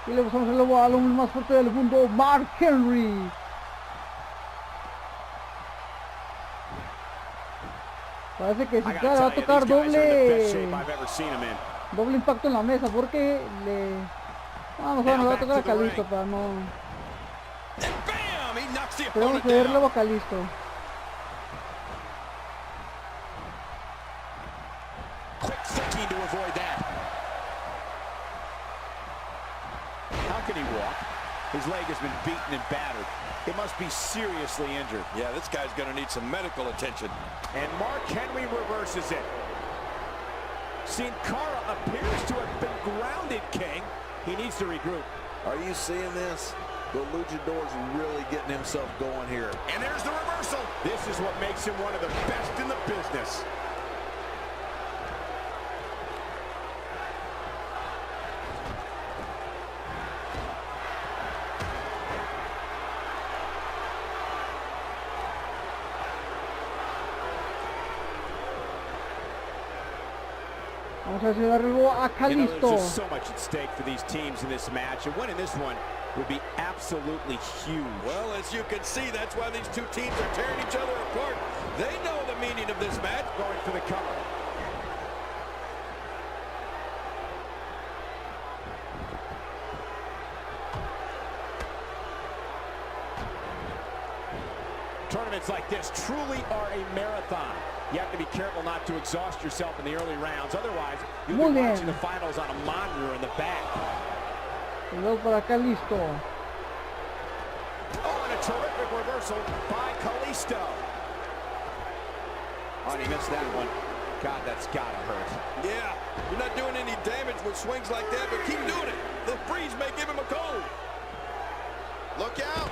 Y le pasamos el lobo al hombre más fuerte del mundo, Mark Henry. Parece que I si gotta cara va a tell you, tocar these guys are in the best shape doble I've ever seen him in. impacto en la mesa porque le... Vamos a ver, nos va a tocar a Calisto para no... And bam! He knocks the Tenemos opponent que ver down. luego a Calisto. Quick thinking to avoid that. How can he walk? His leg has been beaten and battered. It must be seriously injured. Yeah, this guy's going to need some medical attention. And Mark Henry reverses it. Sin Cara appears to have been grounded, King. He needs to regroup. Are you seeing this? The luchador's really getting himself going here. And there's the reversal. This is what makes him one of the best in the business. Vamos a ver si da luego a You know, there's Calisto. just so much at stake for these teams in this match, and winning this one would be absolutely huge. Well, as you can see, that's why these two teams are tearing each other apart. They know the meaning of this match. Going for the cover. Tournaments like this truly are a marathon. You have to be careful not to exhaust yourself in the early rounds. Otherwise, you'll Muy be bien. watching the finals on a monitor in the back. Y luego para Calisto. Oh, and a terrific reversal by Kalisto. Oh, and he missed that one. God, that's gotta hurt. Yeah, you're not doing any damage with swings like that, but keep doing it. The breeze may give him a cold. Look out.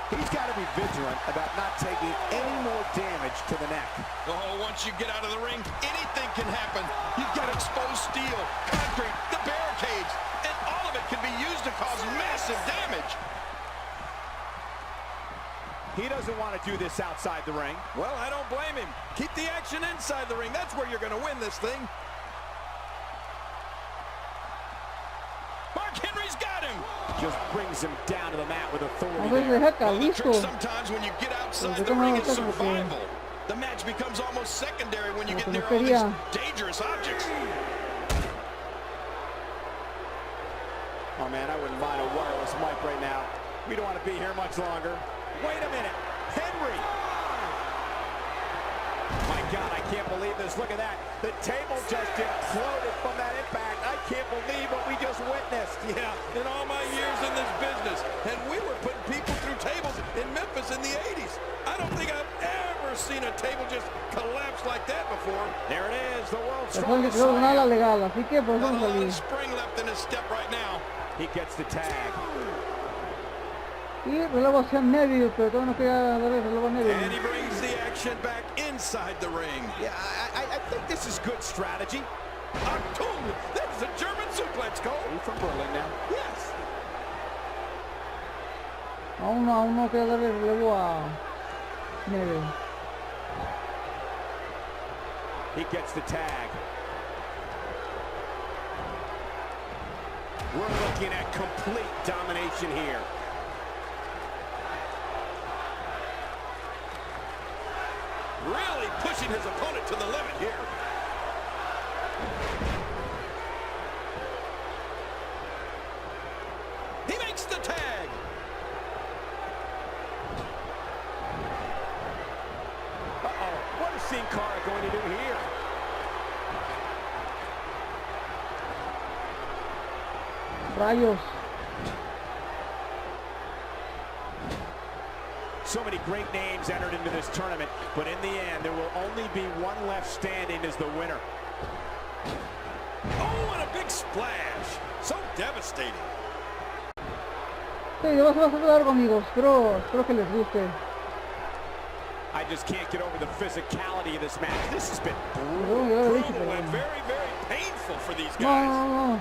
He's got to be vigilant about not taking any more damage to the neck. Oh, once you get out of the ring, anything can happen. You've got exposed steel, concrete, the barricades, and all of it can be used to cause massive damage. He doesn't want to do this outside the ring. Well, I don't blame him. Keep the action inside the ring. That's where you're going to win this thing. Mark Henry's got him. Just brings him down to the mat with authority. No sé si deja Calisco. Sometimes when you get outside the ring, it's survival. The match becomes almost secondary when you get near all these dangerous objects. Oh man, I wouldn't mind a wireless mic right now. We don't want to be here much longer. Wait a minute, Henry. My God, I can't believe this. Look at that. The table just imploded from that impact. I can't believe what we just witnessed. Yeah, in all my years in this business, and we were putting people through tables in Memphis in the 80s. I don't think I've ever seen a table just collapse like that before. There it is, the world's Después strongest que quedó nada slam. legal, así que por eso Not no a lot salí. of spring left in his step right now. He gets the tag. Y relevo hacia Neville, pero todavía no quería dar el relevo a And Neville. he brings the action back inside the ring. Yeah, I think this is good strategy. Achtung! That's a German suplex, Cole. Are you from Berlin now? Yes. Aún no quería dar el relevo a Neville. He gets the tag. We're looking at complete domination here. Really pushing his opponent to the limit here. He makes the tag. Uh-oh, what is Sin Cara going to do here? Rayos. So many great names entered into this tournament, but in the end, there will only be one left standing as the winner. Oh, and a big splash. So devastating. Sí, va a ser largo, amigos. Espero que les guste. I just can't get over the physicality of this match. This has been Perdón, brutal. ya lo dije, Brutal pero and bueno. very, very painful for these No, guys. no, no.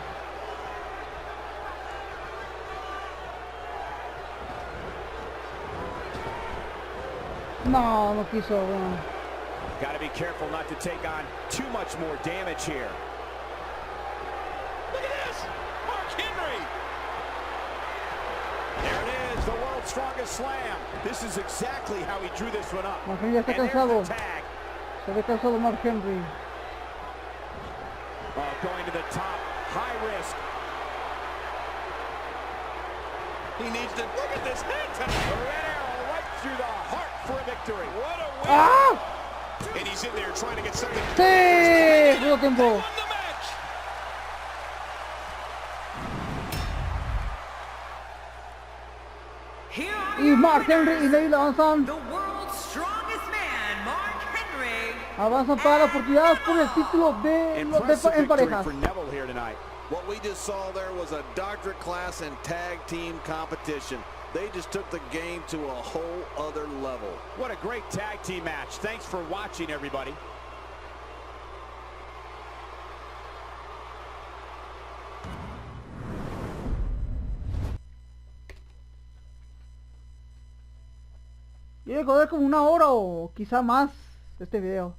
No, no quiso, bueno. Got to be careful not to take on too much more damage here. Look at this. Mark Henry. There it is, the world's strongest slam. This is exactly how he drew this one up. Mark Henry ya está And there's cansado. the tag. Se ve cansado Mark Henry. Oh, going to the top, high risk. He needs to look at this head The red arrow right through the heart for a victory. What a win. ¡Ah! And he's in there trying to get something. ¡Sí! ¡Juego tiempo! Won the match. Here are Y your Mark Henry y winners. Neville avanzan. The world's strongest man, Mark Henry. Avanzan para la oportunidad por el título Impressive en victory parejas. for Neville here tonight. What we just saw there was a doctorate class in tag team competition. They just took the game to a whole other level. What a great tag team match. Thanks for watching, everybody. Yo voy a recordar como 1 hora o quizá más de este video.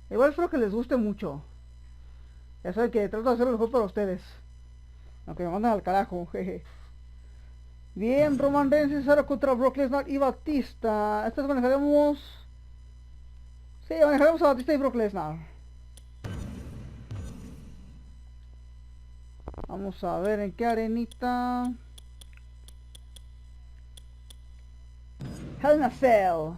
Igual espero que les guste mucho. Ya saben que trato de hacer lo mejor para ustedes. Aunque me mandan al carajo, jeje. Bien, Roman Reigns y Cesaro contra Brock Lesnar y Batista. Estas manejaremos... Sí, manejaremos a Batista y Brock Lesnar. Vamos a ver en qué arenita. Hell in a Cell.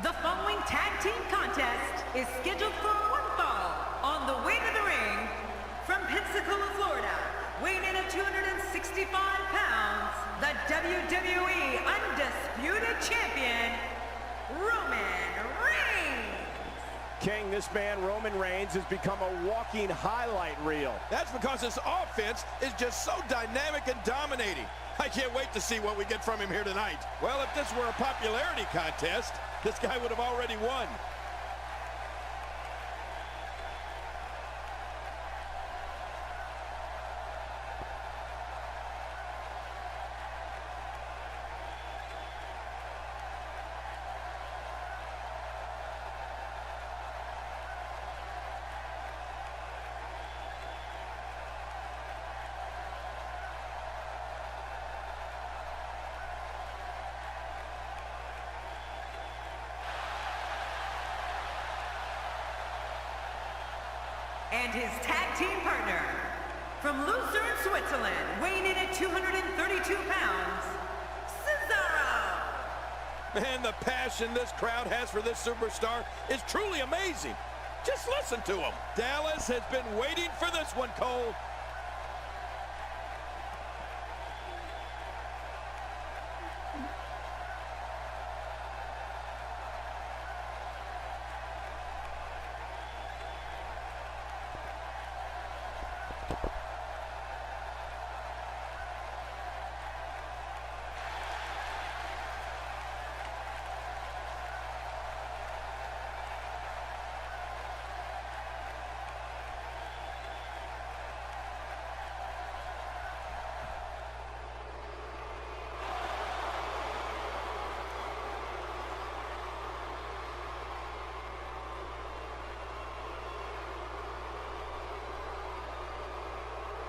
The following tag team contest is scheduled for one fall on the way to the ring, from Pensacola, Florida, weighing in at 265 pounds, the WWE Undisputed Champion, Roman Reigns. King, this man, Roman Reigns, has become a walking highlight reel. That's because his offense is just so dynamic and dominating. I can't wait to see what we get from him here tonight. Well, if this were a popularity contest, this guy would have already won. And his tag team partner, from Lucerne, Switzerland, weighing in at 232 pounds, Cesaro. Man, the passion this crowd has for this superstar is truly amazing. Just listen to him. Dallas has been waiting for this one, Cole.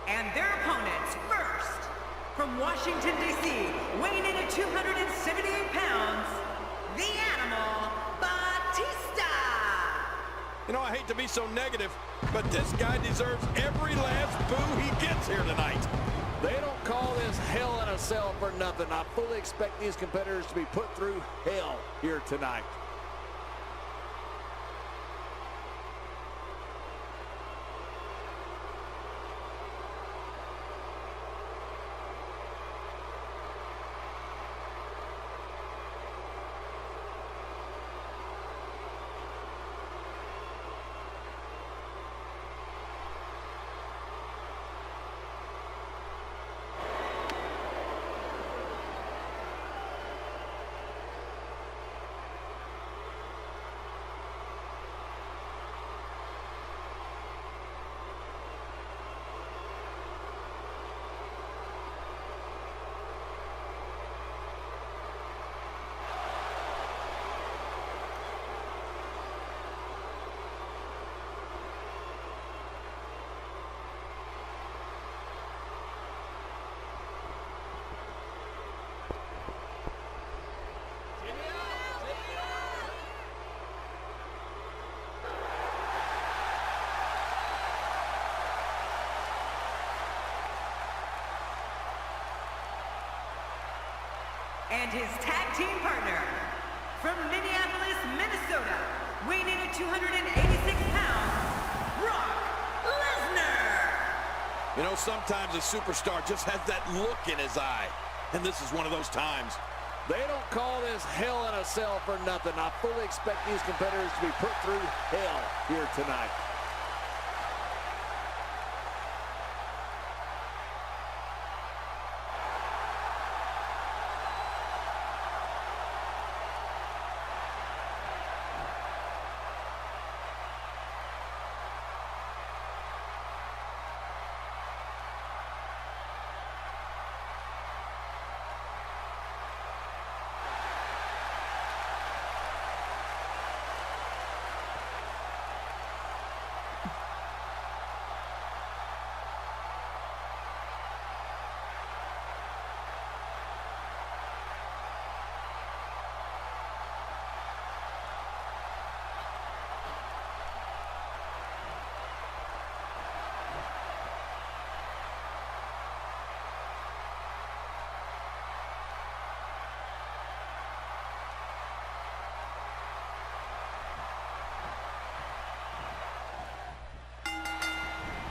And their opponents, first, from Washington, D.C., weighing in at 278 pounds, the Animal, Batista. You know, I hate to be so negative, but this guy deserves every last boo he gets here tonight. They don't call this hell in a cell for nothing. I fully expect these competitors to be put through hell here tonight. And his tag team partner, from Minneapolis, Minnesota, weighing in at 286 pounds, Brock Lesnar. You know, sometimes a superstar just has that look in his eye, and this is one of those times. They don't call this hell in a cell for nothing. I fully expect these competitors to be put through hell here tonight.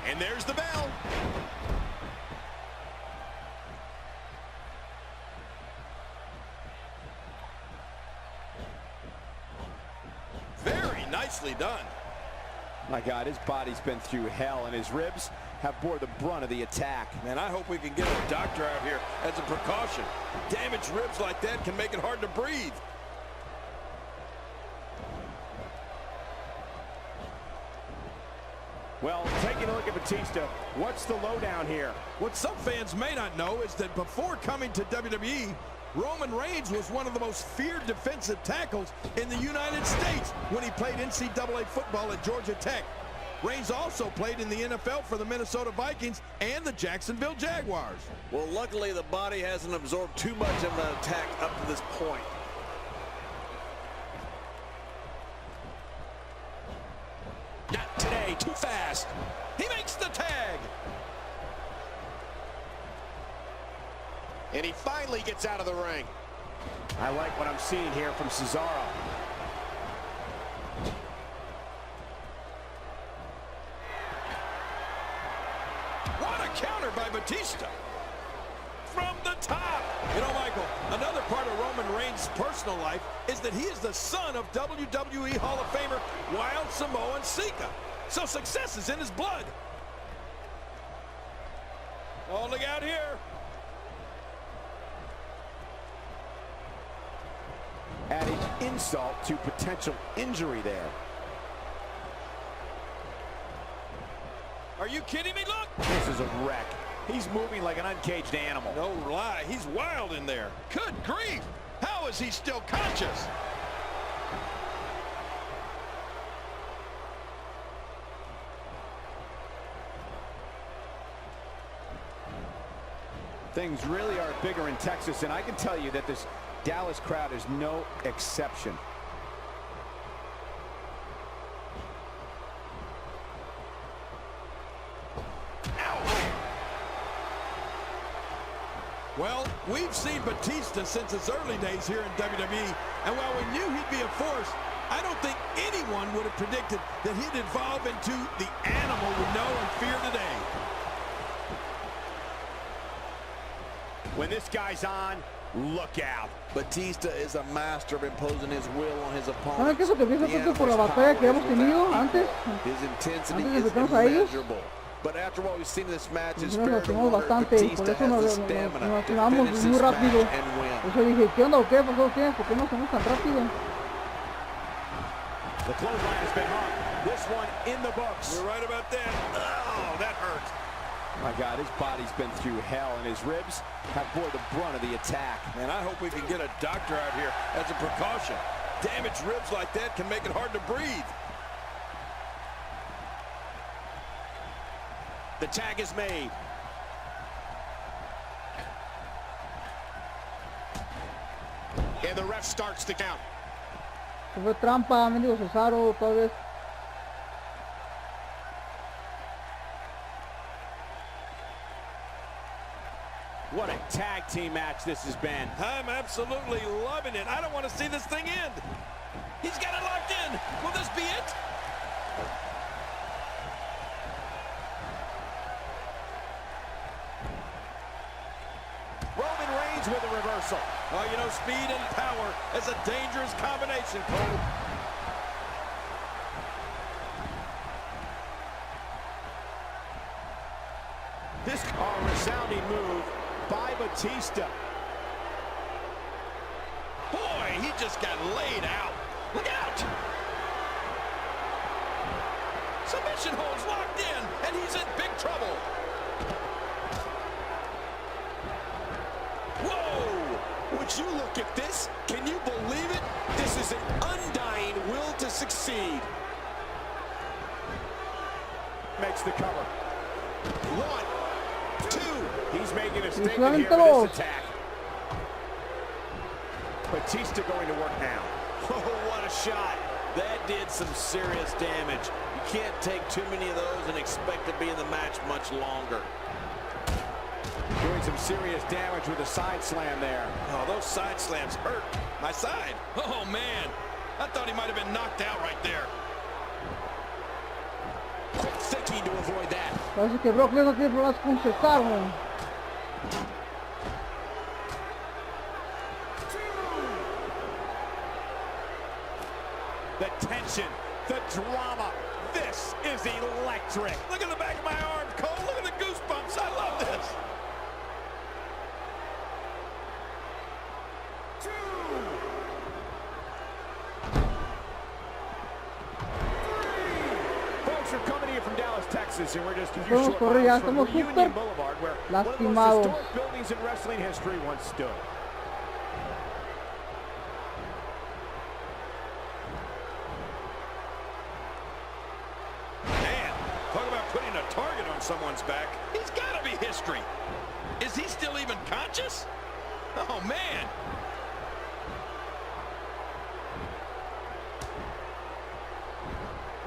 And there's the bell. Very nicely done. My God, his body's been through hell, and his ribs have bore the brunt of the attack. Man, I hope we can get a doctor out here as a precaution. Damaged ribs like that can make it hard to breathe. Well, taking a look at Batista, what's the lowdown here? What some fans may not know is that before coming to WWE, Roman Reigns was one of the most feared defensive tackles in the United States when he played NCAA football at Georgia Tech. Reigns also played in the NFL for the Minnesota Vikings and the Jacksonville Jaguars. Well, luckily the body hasn't absorbed too much of an attack up to this point. Not today, too fast. He makes the tag. And he finally gets out of the ring. I like what I'm seeing here from Cesaro. What a counter by Batista. From the top. You know, Michael, another part of Roman Reigns' personal life is that he is the son of WWE Hall of Famer Wild Samoan Sika. So success is in his blood. Oh, look out here. Adding insult to potential injury there. Are you kidding me? Look. This is a wreck. He's moving like an uncaged animal. No lie, he's wild in there. Good grief. How is he still conscious? Things really are bigger in Texas, and I can tell you that this Dallas crowd is no exception. Well, we've seen Batista since his early days here in WWE, and while we knew he'd be a force, I don't think anyone would have predicted that he'd evolve into the animal we know and fear today. When this guy's on, look out. Batista is a master of imposing his will on his ¿Saben qué opponents. es lo que pienso tanto por la batalla que hemos tenido antes? His intensity Antes de is enfrentarnos a ellos. immeasurable. But after what we've seen in this match, it's Nos fair to lastimamos wonder if bastante y por Batista eso has the nos stamina to lastimamos finish muy this rápido. match and win. Por eso dije, ¿qué onda o qué? ¿Pasó qué? ¿Por qué no hacemos tan rápido? The clothesline has been hung. This one in the books. You're right about that. Oh, that hurts. My God, his body's been through hell, and his ribs have bore the brunt of the attack. Man, I hope we can get a doctor out here as a precaution. Damaged ribs like that can make it hard to breathe. The tag is made. And the ref starts to count. Se fue trampa, mendigo Cesaro, otra vez. What a tag team match this has been. I'm absolutely loving it. I don't want to see this thing end. He's got it locked in. Will this be it? Roman Reigns with a reversal. Oh, you know, speed and power is a dangerous combination, Cole. This resounding move by Batista. Boy, he just got laid out. Look out! Submission holds locked in, and he's in big trouble. Whoa! Would you look at this? Can you believe it? This is an undying will to succeed. Makes the cover. 1, 2. He's making a statement here with this attack. Batista going to work now. Oh, what a shot. That did some serious damage. You can't take too many of those and expect to be in the match much longer. Doing some serious damage with a side slam there. Oh, those side slams hurt. My side. Oh, man. I thought he might have been knocked out right there. Quick thinking to avoid that. Parece que Brock Lesnar tiene problemas con Cesaro. The tension, the drama. This is electric. Look at the back of my arm, Cole. Look at the goosebumps. I love this. Folks are coming here from Dallas, Texas, and we're just a few Podemos short correr, ya miles from estamos Union súper Boulevard, where one of the most lastimados. historic buildings in wrestling history once stood. Man, talk about putting a target on someone's back. He's got to be history. Is he still even conscious? Oh, man.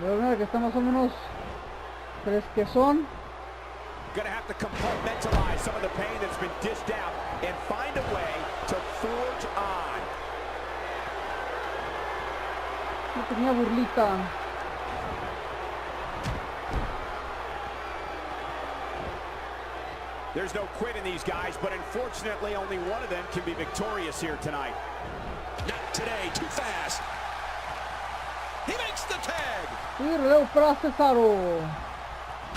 Pero mira que está más o menos fresquezón. Gonna have to compartmentalize some of the pain that's been dished out and find a way to forge on. No tenía burlita. There's no quit in these guys, but unfortunately only one of them can be victorious here tonight. Not today, too fast. He makes the tag. Y relevo para Cesaro.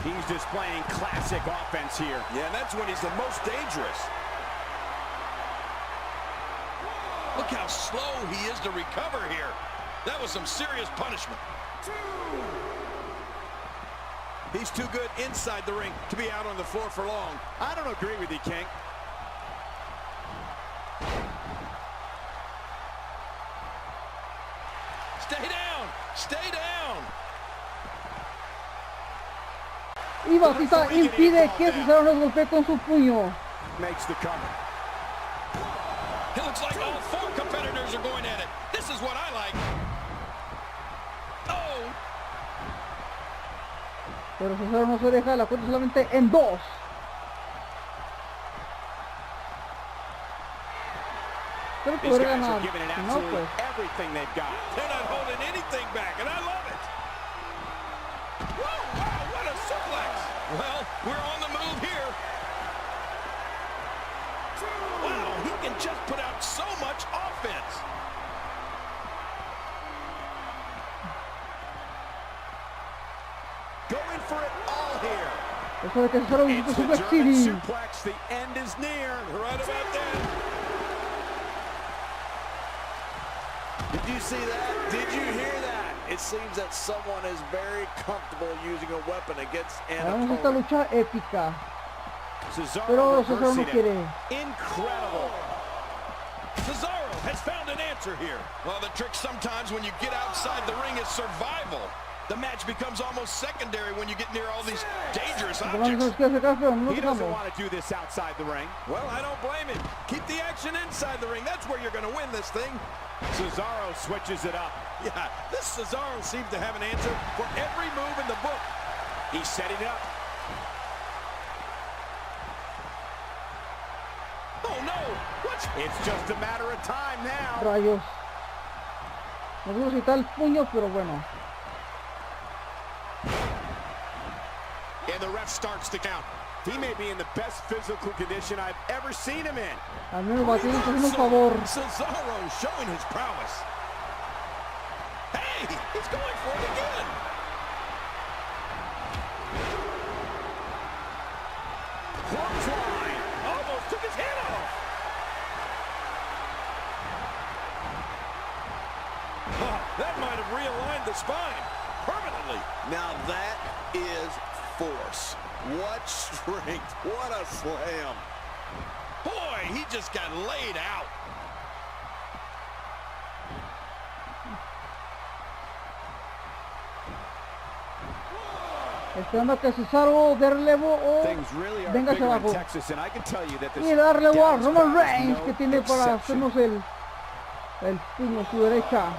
He's displaying classic offense here. Yeah, and that's when he's the most dangerous. Look how slow he is to recover here. That was some serious punishment. He's too good inside the ring to be out on the floor for long. I don't agree with you, King. Stay down! Stay down! Y Batista impide que Cesaro nos golpee con su puño. Makes the cover. It looks like all four competitors are going at it. This is what I like. Oh! Pero Cesaro no se deja, la cuenta solamente en 2. Pero These podría guys are ganar. giving it Si no, absolutely pues. everything they've got. They're not holding anything back, and I love it. Whoa, wow, what a suplex. Well, we're on the move here. Wow, he can just put out so much offense. Going for it all here. Eso de que Cesaro visitó It's the Suplex German City. suplex. The end is near. You're right about that. Did you see that? Did you hear that? It seems that someone is very comfortable using a weapon against an Hagamos esta opponent. lucha épica. Cesaro Pero Cesaro no reversing it. quiere. Incredible. Cesaro has found an answer here. Well, the trick sometimes when you get outside the ring is survival. The match becomes almost secondary when you get near all these dangerous Por lo menos objects. nos quiere sacar, pero no He doesn't dejamos. want to do this outside the ring. Well, I don't blame him. Keep the action inside the ring. That's where you're going to win this thing. Cesaro switches it up. Yeah, this Cesaro seems to have an answer for every move in the book. He's setting it up. Oh, no. What's... It's just a matter of time now. Rayos. Nos vamos a quitar el puño, pero bueno. And the ref starts to count. He may be in the best physical condition I've ever seen him in. Al menos Batista nos hace un favor. Cesaro showing his prowess. Hey, he's going for it again. Clothesline. Almost took his head off. Oh, that might have realigned the spine permanently. Now that is force. What strength. What a slam. Boy, he just got laid out. Esperando a que Cesaro dé relevo o Things really are venga hacia bigger in abajo. Texas, and I can tell you that this Y da relevo a Dallas Roman crowd is Reigns, no que tiene para exception. hacernos el puño, su derecha.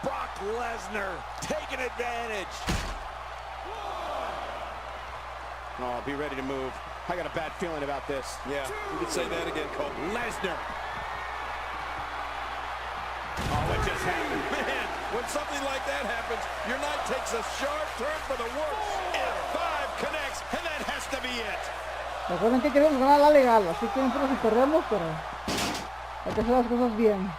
Brock Lesnar taking advantage. Oh, be ready to move. I got a bad feeling about this. Yeah, you could say that again, Cole. Lesnar. Oh, it just just happened? Man, when something like that happens, your night takes a sharp turn for the worse. F5 connects, and that has to be it. Recuerden que queremos ganar la legal, así que no importa si perdemos, pero hay que hacer las cosas bien.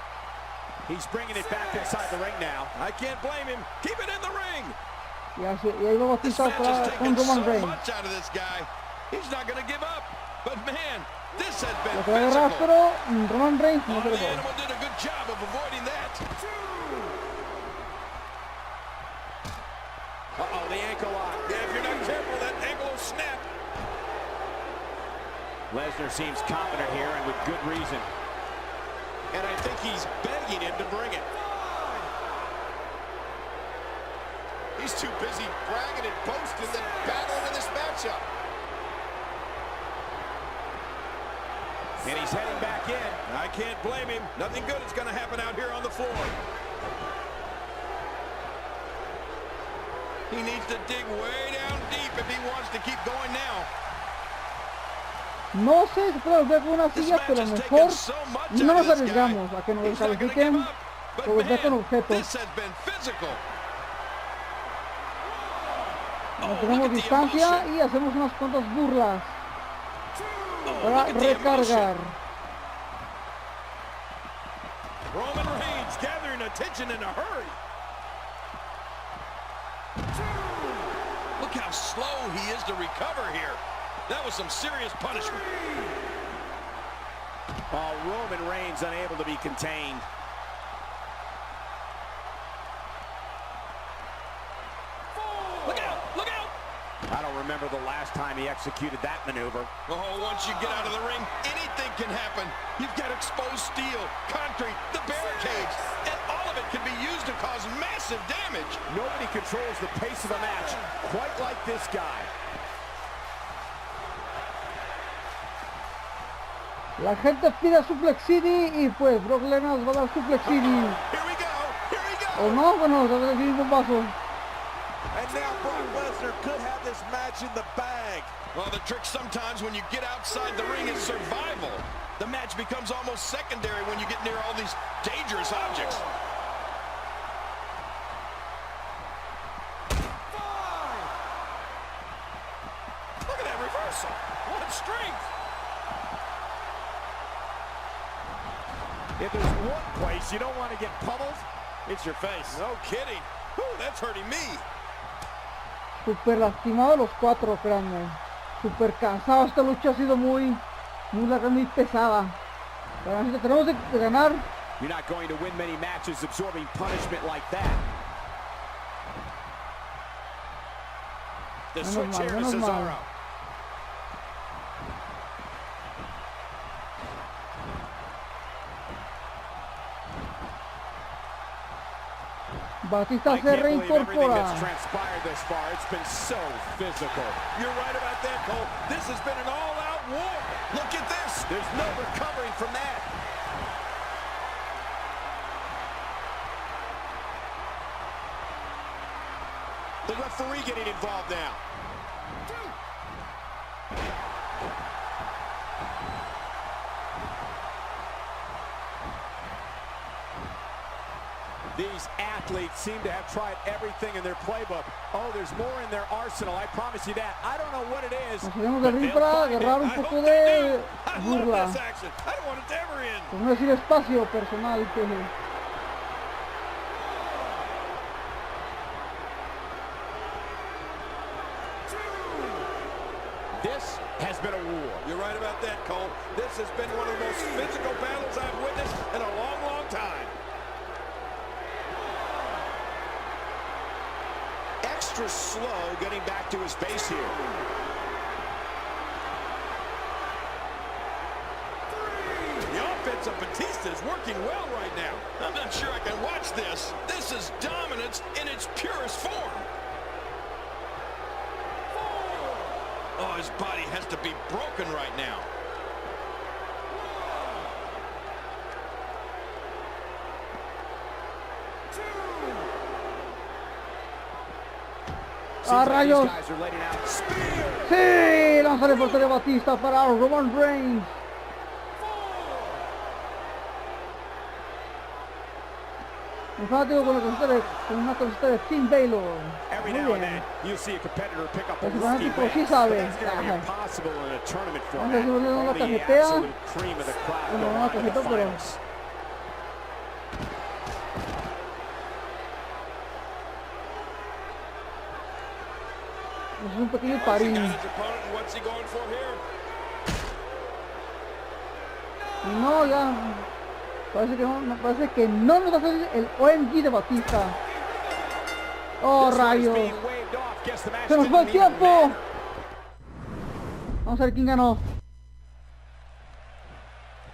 He's bringing it back inside the ring now. I can't blame him. Keep it in the ring. Y ahí va This Batista match has con taken Roman so Reigns. much out of this guy. He's not going to give up. But man, this has been Lo que de physical. rastro, Roman Reigns no Oh, se lo the puede. animal did a good job of avoiding that. Uh-oh, the ankle lock. Yeah, if you're not careful, that ankle will snap. Lesnar seems confident here, and with good reason. And I think he's begging him to bring it. He's too busy bragging and boasting than battling in this matchup. And he's heading back in. I can't blame him. Nothing good is going to happen out here on the floor. He needs to dig way down deep if he wants to keep going now. No sé si puede volver con una This silla, match pero has mejor taken so much no out nos of this guy. arriesgamos a que nos He's not gonna descalifiquen give up. But por volver con man, objetos. this has been physical. Mantenemos distancia y hacemos unas cuantas burlas para recargar. Roman Reigns gathering attention in a hurry. Look how slow he is to recover here. That was some serious punishment. Oh, Roman Reigns unable to be contained. Look out! Look out! I don't remember the last time he executed that maneuver. Oh, once you get out of the ring, anything can happen. You've got exposed steel, concrete, the barricades, and all of it can be used to cause massive damage. Nobody controls the pace of a match quite like this guy. La gente pide Suplex City y pues Brock Lesnar nos va a dar Suplex City. Here we go! Here we go! O no, bueno, nos va a dar un paso. And now Brock Lesnar could have this match in the bag. Well, the trick sometimes when you get outside the ring is survival. The match becomes almost secondary when you get near all these dangerous objects. Look at that reversal. What strength. If there's one place you don't want to get pummeled, it's your face. No kidding. Whew, that's hurting me. Super lastimados los cuatro, créanme. Super cansado. Esta lucha ha sido muy larga, muy pesada. Pero así que tenemos que ganar. You're not going to win many matches absorbing punishment like that. The switch here to menos mal. Cesaro. Batista I se can't believe everything reincorpora. that's transpired this far. It's been so physical. You're right about that, Cole. This has been an all-out war. Look at this. There's no recovering from that. The referee getting involved now. These athletes seem to have tried everything in their playbook. Oh, there's more in their arsenal, I promise you that. I don't know what it is, Nos tenemos but de they'll rir para find it. agarrar un I poco hope they de do. I burla. love this action. I don't want it to ever end. Por no decir espacio personal. Que... This has been a war. You're right about that, Cole. This has been one of the most physical battles I've witnessed in a long, long time. Extra slow getting back to his base here. The offense of Batista is working well right now. I'm not sure I can watch this. This is dominance in its purest form. Oh, his body has to be broken right now. ¡Ah, rayos! These guys are letting out speed. ¡Sí! Lanza de portería Batista para Roman Reigns. El fanático con una camiseta de Team Baylor. Every Muy now and bien. then, you see a competitor pick up a El risky fanático win. sí sabe. That's going to be Ajá. impossible in a tournament No sé si format. uno la Only the cajetea. absolute cream of the crowd Bueno, go no la on to the cajetó, pero finals. es un pequeño parín. Y no, ya. Parece que no nos va a hacer el OMG de Batista. Oh, rayos. Se nos fue el tiempo. Vamos a ver quién ganó.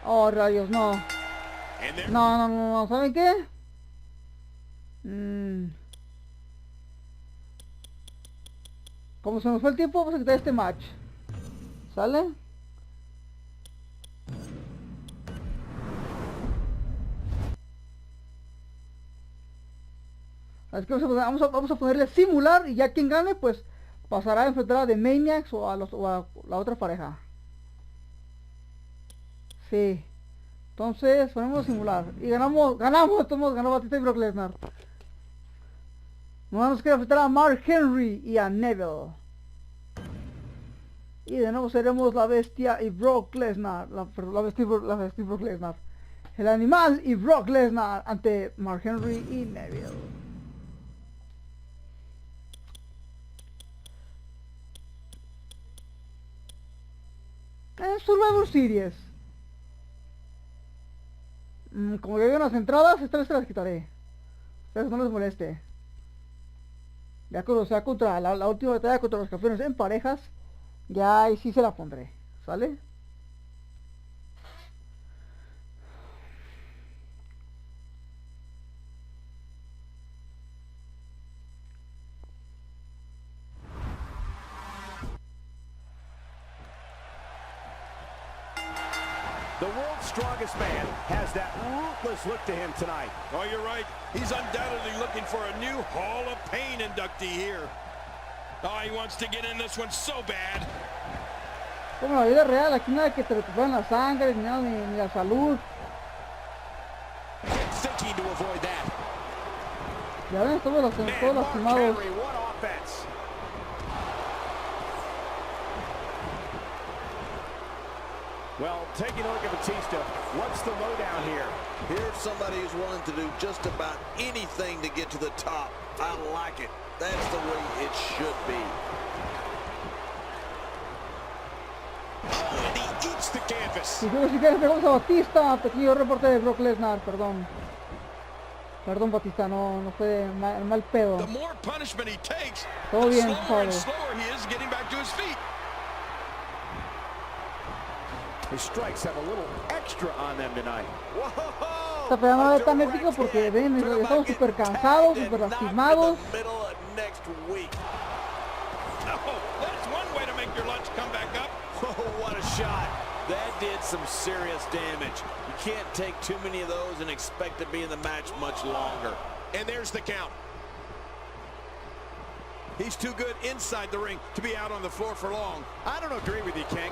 Oh, rayos, no. No. ¿Saben qué? Como se nos fue el tiempo, vamos a quitar este match. ¿Sale? Así que vamos a ponerle simular y ya quien gane pues pasará a enfrentar a The Maniacs o a la otra pareja. Sí. Entonces ponemos simular y ganamos, ganó Batista y Brock Lesnar. Nos queda enfrentar a Mark Henry y a Neville. Y de nuevo seremos la bestia y Brock Lesnar, la bestia y Brock Lesnar. El animal y Brock Lesnar ante Mark Henry y Neville. Survivor Series. Como que había unas entradas, esta vez se las quitaré. Espero que no les moleste. Ya cuando sea contra la última batalla contra los campeones en parejas, ya ahí sí se la pondré. ¿Sale? The world's strongest man has that ruthless look to him tonight. Oh, you're right. He's undoubtedly looking for a new Hall of Pain inductee here. Oh, he wants to get in this one so bad. Como en la vida real, aquí nada que te recuperan la sangre, ni nada, ni la salud. Thinking to avoid that. Ya ven, todos lastimados. What offense. Well, taking a look at Batista, what's the lowdown here? Here's somebody who's willing to do just about anything to get to the top. I like it. That's the way it should be. Oh, and he eats the canvas. Y luego si quieres pegamos a Batista, pequeño reporte de Brock Lesnar, perdón. Perdón Batista, no fue mal pedo. The more punishment he takes, Todo the bien, slower and Pablo. slower he is getting back to his feet. His strikes have a little extra on them tonight. Esta pelea no es tan épica porque ven, estamos súper cansados, súper lastimados. Oh, that's one way to make your lunch come back up. Oh, what a shot. That did some serious damage. You can't take too many of those and expect to be in the match much longer. And there's the count. He's too good inside the ring to be out on the floor for long. I don't agree with you, King.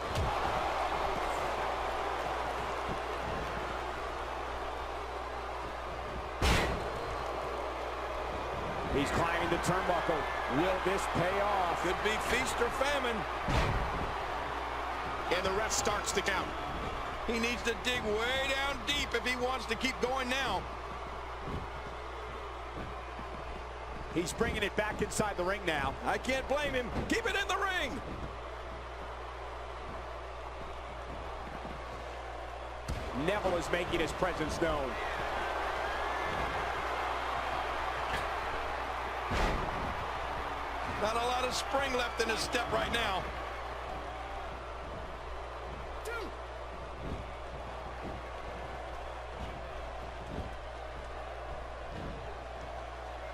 He's climbing the turnbuckle. Will this pay off? Could be feast or famine. And the ref starts the count. He needs to dig way down deep if he wants to keep going now. He's bringing it back inside the ring now. I can't blame him. Keep it in the ring. Neville is making his presence known. Not a lot of spring left in his step right now.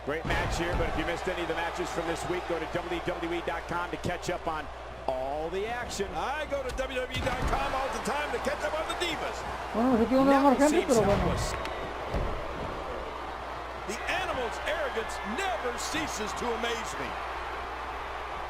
Great match here, but if you missed any of the matches from this week, go to WWE.com to catch up on all the action. I go to WWE.com all the time to catch up on the divas. Bueno, se quedó una Neville marcante, seems pero bueno. helpless. The animal's arrogance never ceases to amaze me.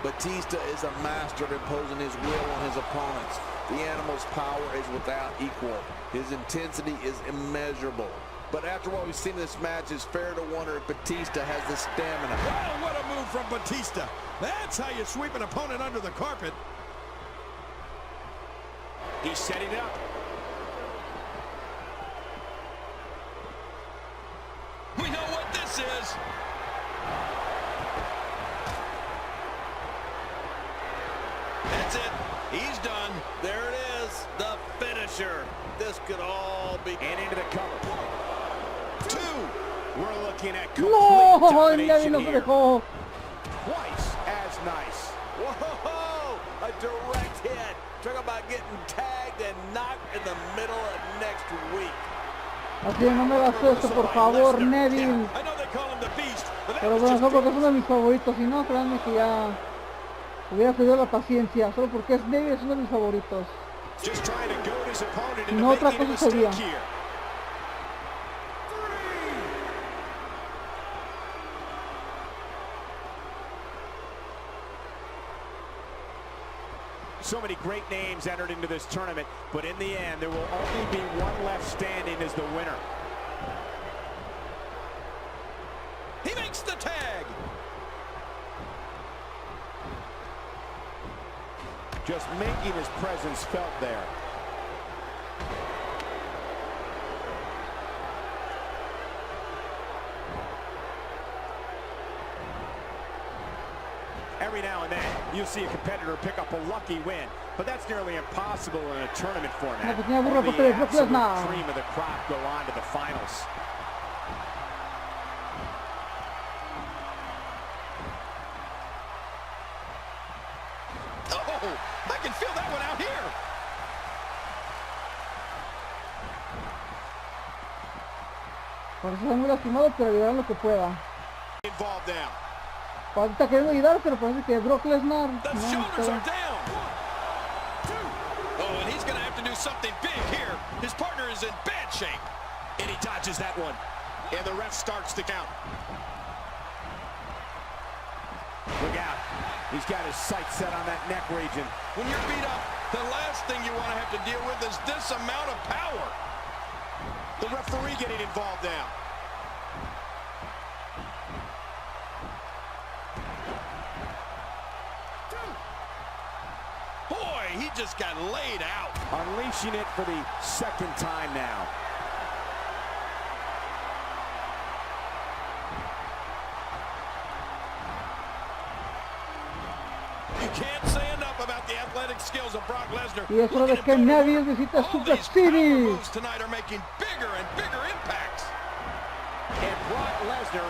Batista is a master of imposing his will on his opponents. The animal's power is without equal. His intensity is immeasurable. But after what we've seen in this match, it's fair to wonder if Batista has the stamina. Wow, what a move from Batista. That's how you sweep an opponent under the carpet. He's setting up. We know what this is. That's it. He's done. There it is, the finisher. This could all be... And into the cover. 2. We're looking at complete No, domination no here. dejó. Twice as nice. Whoa, a direct hit. Talk about getting tagged and knocked in the middle of next week. Así no me hagas esto, por favor, Neville. I know they call him the Beast, but that Pero was bueno, just solo porque es uno de mis favoritos. Si no, créanme que ya hubiera perdido la paciencia. Solo porque es Neville, es uno de mis favoritos. Just trying to goad his opponent into No, otra making a cosa sería. mistake here. So many great names entered into this tournament, but in the end, there will only be one left standing as the winner. he makes the tag. Just making his presence felt there. Every now and then, you'll see a competitor pick up a lucky win, but that's nearly impossible in a tournament format. Una pequeña burra Only por parte de the Brock absolute Lesnar. cream of the crop go on to the finals. Oh, I can feel that one out here. Parece estar muy lastimado, pero ayudarán lo que pueda. Involved now. Parece está queriendo ayudar, pero parece que Brock Lesnar The no shoulders está. are down. Oh, and he's going to have to do something big here. His partner is in bad shape. And he dodges that one. And the ref starts to count. Look out. He's got his sights set on that neck region. When you're beat up, the last thing you want to have to deal with is this amount of power. The referee getting involved now. Boy, he just got laid out. Unleashing it for the second time now. You can't say enough about the athletic skills of Brock Lesnar. Y es hora de Looking que to put him Neville over. visite All Super these power City. moves tonight are making bigger and bigger impacts. And Brock Lesnar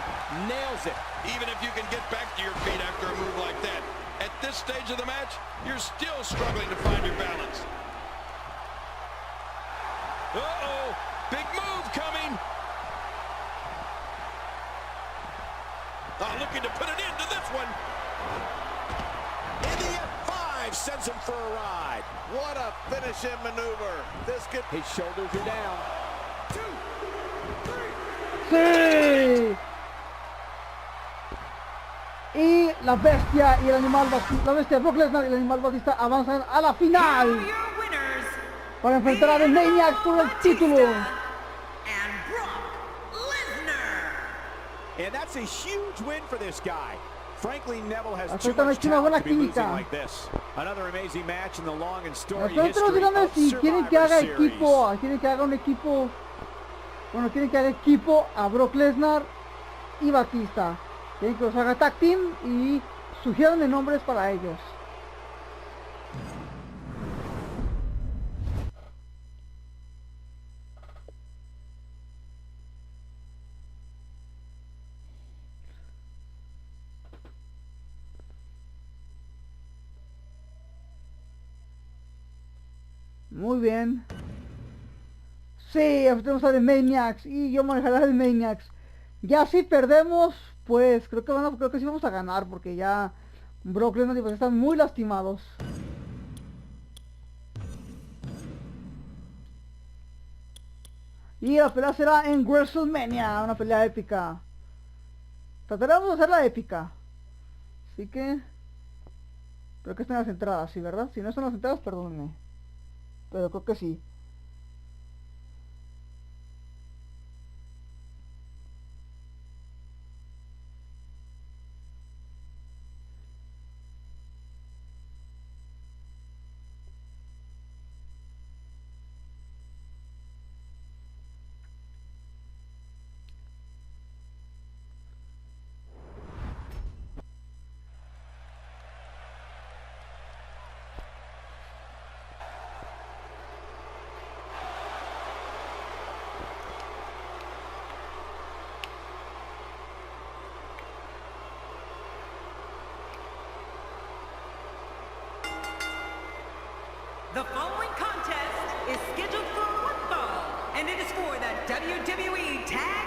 nails it. Even if you can get back to your feet after a move like that, at this stage of the match, you're still struggling to find your balance. Uh-oh, big move coming. Oh, looking to put an end to this one. And the F5 sends him for a ride. What a finishing maneuver. This could... His shoulders are down. ¡Sí! Y la bestia y el animal Batista, la bestia Brock Lesnar y el animal Batista avanzan a la Here final are your winners, para enfrentar a The Maniacs por el título. and Brock Lesnar. And that's a huge win for this guy. Frankly, Neville has Hasta too ahorita no much he hecho una buena talent to be losing química. like this. Another amazing match in the long and storied Nosotros history díganme of si quieren que Survivor haga Series. equipo, quieren que haga un equipo, bueno, quieren que haga equipo a Brock Lesnar y Batista. Quieren que los haga tag team y sugieran de nombres para ellos. Muy bien. Sí, enfrentamos a The Maniacs y yo manejaré a The Maniacs. Ya si perdemos, pues creo que sí vamos a ganar porque ya Brock Lesnar y Batista están muy lastimados. Y la pelea será en WrestleMania, una pelea épica. Trataremos de hacerla épica. Así que... Creo que están las entradas, ¿sí, verdad? Si no están las entradas, perdónenme. Pero creo que sí.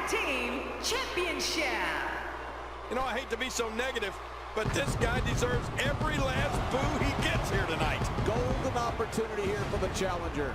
Team Championship. You know, I hate to be so negative, but this guy deserves every last boo he gets here tonight. Golden opportunity here for the challenger.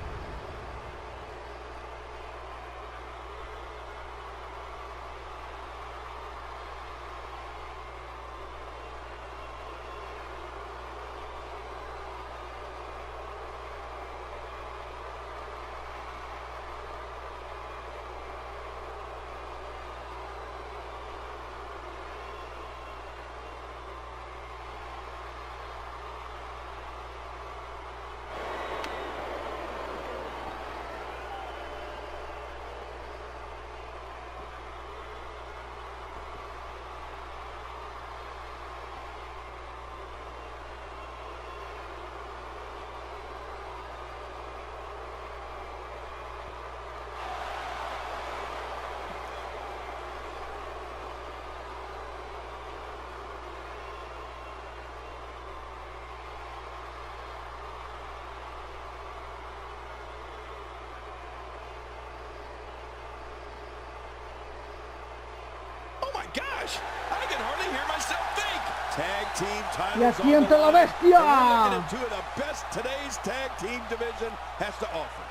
Gosh, I can hardly hear myself think. Tag team Y titles aquí entra la bestia. We're looking at two of the best today's tag team division has to offer.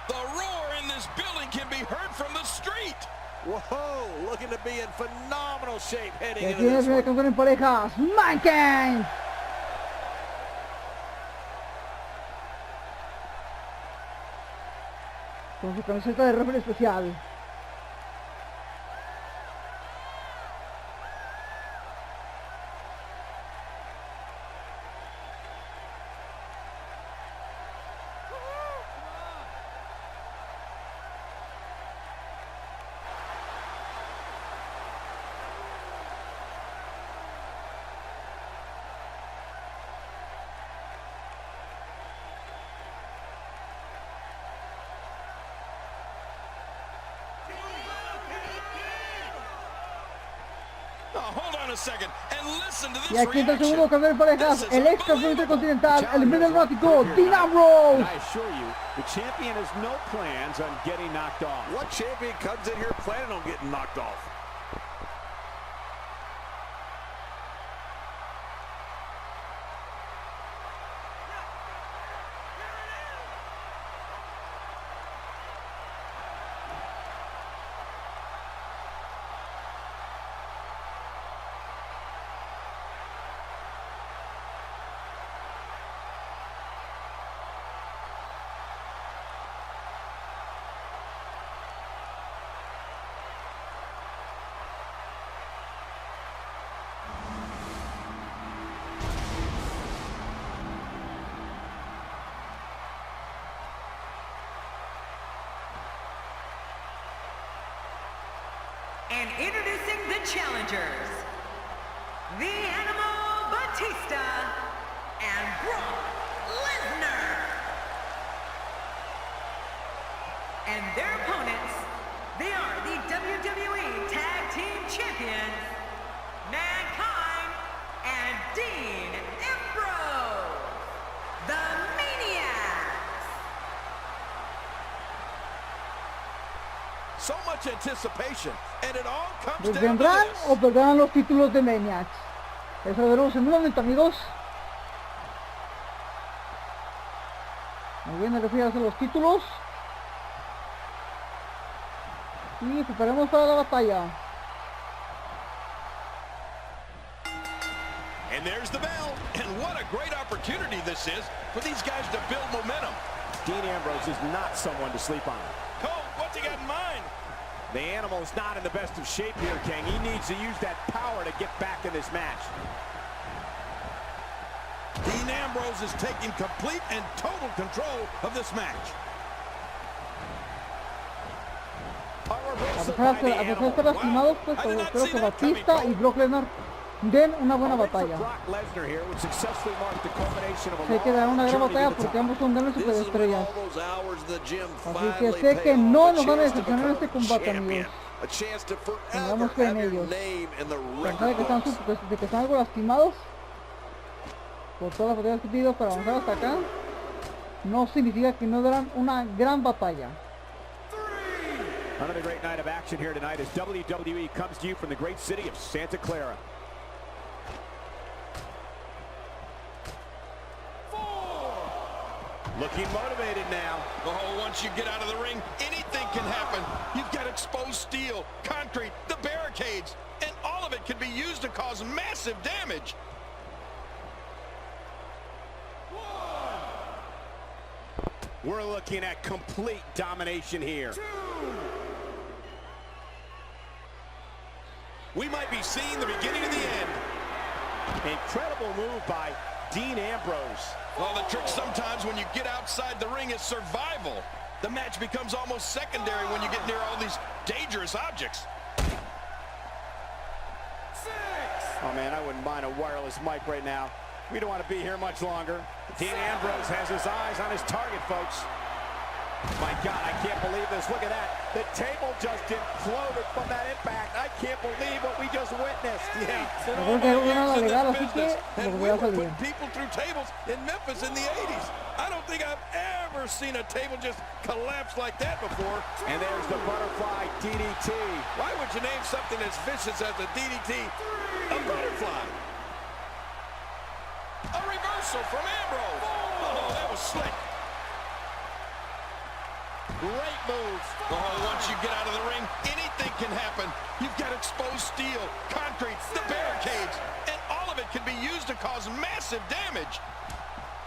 The roar in this building can be heard from the street. Whoa, looking to be in phenomenal shape heading Y into aquí es this el one. campeón en parejas, Mankind. Con su camiseta de referee especial. Hold on a second and listen to this Y aquí está el segundo reaction. campeón en parejas, This is el ex campeón unbelievable. intercontinental, el middle náutico, Dean Ambrose. I assure you, the champion has no plans on getting knocked off. What champion comes in here planning on getting knocked off? And introducing the challengers, the Animal Batista and Brock Lesnar. And their opponents, they are the WWE Tag Team Champions, Mankind and Dean Ambrose, the Maniacs. So much anticipation, and it all comes down to ¿Vendrán this. o perderán los títulos de Maniacs? Eso lo veremos en un momento, amigos. Muy bien, el refiere a hacer los títulos. Y preparemos para la batalla. And there's the bell, and what a great opportunity this is for these guys to build momentum. Dean Ambrose is not someone to sleep on. Cole, what's he got in mind? The animal is not in the best of shape here, King. He needs to use that power to get back in this match. Dean Ambrose is taking complete and total control of this match. A pesar de estar lastimados, pues espero que Batista y Brock Lesnar den una buena batalla. Sé que dará una gran batalla porque ambos son grandes superestrellas. Así que sé que no nos van a decepcionar en este combate, amigos. Tengamos fe en ellos. A pesar de que están algo lastimados por todas las batallas que he tenido para avanzar hasta acá, no significa que no darán una gran batalla. Another great night of action here tonight as WWE comes to you from the great city of Santa Clara. Looking motivated now. Oh, once you get out of the ring, anything can happen. You've got exposed steel, concrete, the barricades, and all of it can be used to cause massive damage. We're looking at complete domination here. We might be seeing the beginning of the end. Incredible move by Dean Ambrose. Well, the trick sometimes when you get outside the ring is survival. The match becomes almost secondary when you get near all these dangerous objects. Oh, man, I wouldn't mind a wireless mic right now. We don't want to be here much longer. Dean Ambrose has his eyes on his target, folks. My God, I can't believe this. Look at that. The table just imploded from that impact. I can't believe what we just witnessed. Yeah. And we were putting people through tables in Memphis in the 80s. I don't think I've ever seen a table just collapse like that before. And there's the butterfly DDT. Why would you name something as vicious as a DDT a butterfly? A reversal from Ambrose. Oh, that was slick. Great move. Oh, once you get out of the ring, anything can happen. You've got exposed steel, concrete, the barricades, and all of it can be used to cause massive damage.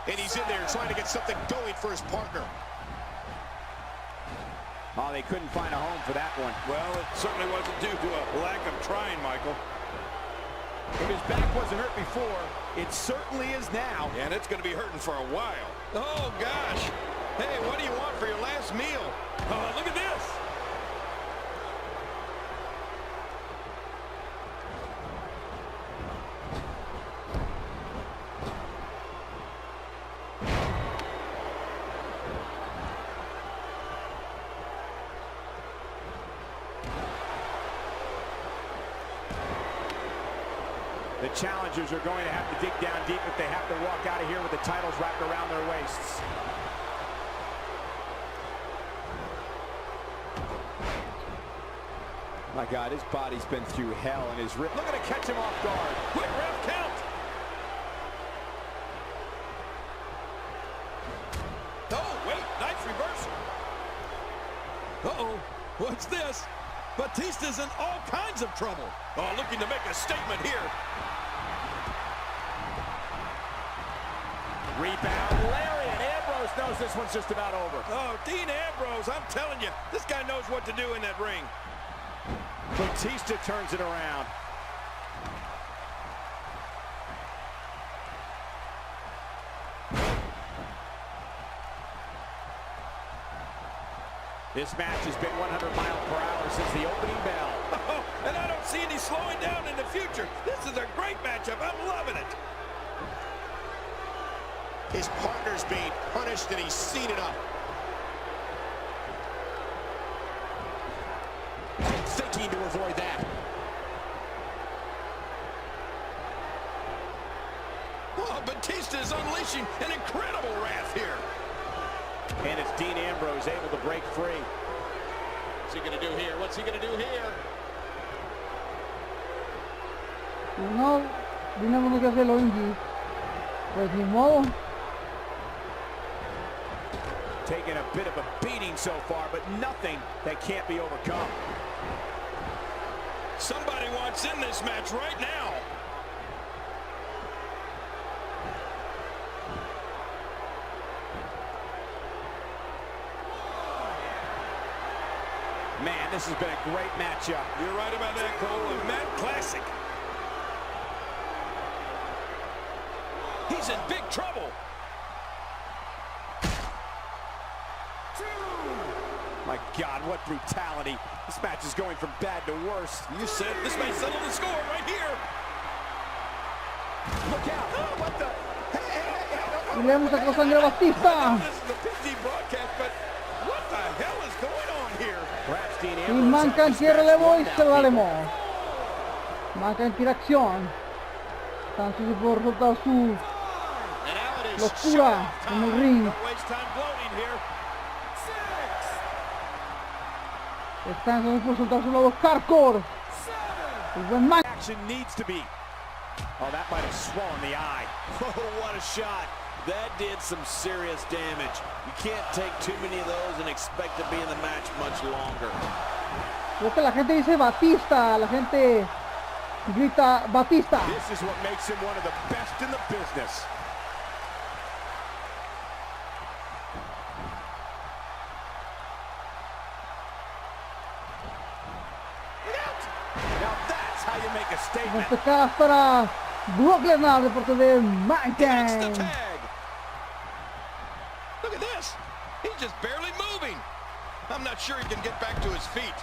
And he's in there trying to get something going for his partner. Oh, they couldn't find a home for that one. Well, it certainly wasn't due to a lack of trying, Michael. If his back wasn't hurt before, it certainly is now. And it's going to be hurting for a while. Oh, gosh. Hey, what do you want for your last meal? Oh, look at this. The challengers are going to have to dig down deep if they have to walk out of here with the titles wrapped around their waists. My God, his body's been through hell, and his rib. Look at it catch him off guard. Quick ref count. Oh, wait, nice reversal. Uh-oh, what's this? Batista's in all kinds of trouble. Oh, looking to make a statement here. Rebound, lariat. Ambrose knows this one's just about over. Oh, Dean Ambrose, I'm telling you, this guy knows what to do in that ring. Batista turns it around. This match has been 100 miles per hour since the opening bell. Oh, and I don't see any slowing down in the future. This is a great matchup. I'm loving it. His partner's being punished, and he's seen it up. Thinking to avoid that. Oh, Batista is unleashing an incredible wrath here. And it's Dean Ambrose able to break free. What's he gonna do here? What's he gonna do here? No, tenemos que hacerlo, Indy. Pues ni modo. Taking a bit of a beating so far, but nothing that can't be overcome. Somebody wants in this match right now. Man, this has been a great matchup. You're right about that, Cole. A Matt classic. He's in big trouble. My God, what brutality. This match is going from bad to worse. You said this may settle the score right here. Look out. Oh, what the? Y le hemos sacado sangre a Batista. This is the PG broadcast, but what the hell is going on here? Perhaps Dean Y Ambrose manca en has tierra this le voy, match se lo now, haremos. Manca en acción. Tan solo por soltar su And now it is locura showtime. en el ring. Don't waste time gloating here. Están solo por soltar su lado hardcore. El buen man. Action needs to be. Oh, that might have swollen the eye. Oh, what a shot. That did some serious damage. You can't take too many of those and expect to be in the match much longer. Creo que la gente dice Batista, la gente grita Batista. This is what makes him one of the best in the business. Now that's how you make a statement. Destacadas para Brock Lesnar de parte de Gets the Mankind. tag. Look at this. He's just barely moving. I'm not sure he can get back to his feet.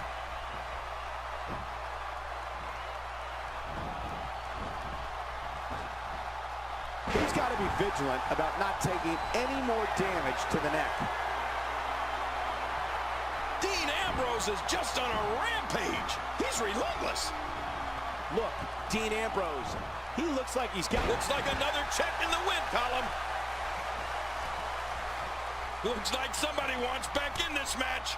He's got to be vigilant about not taking any more damage to the neck. Dean Ambrose is just on a rampage. He's relentless. Look, Dean Ambrose. He looks like he's got... Looks like another check in the win column. Looks like somebody wants back in this match.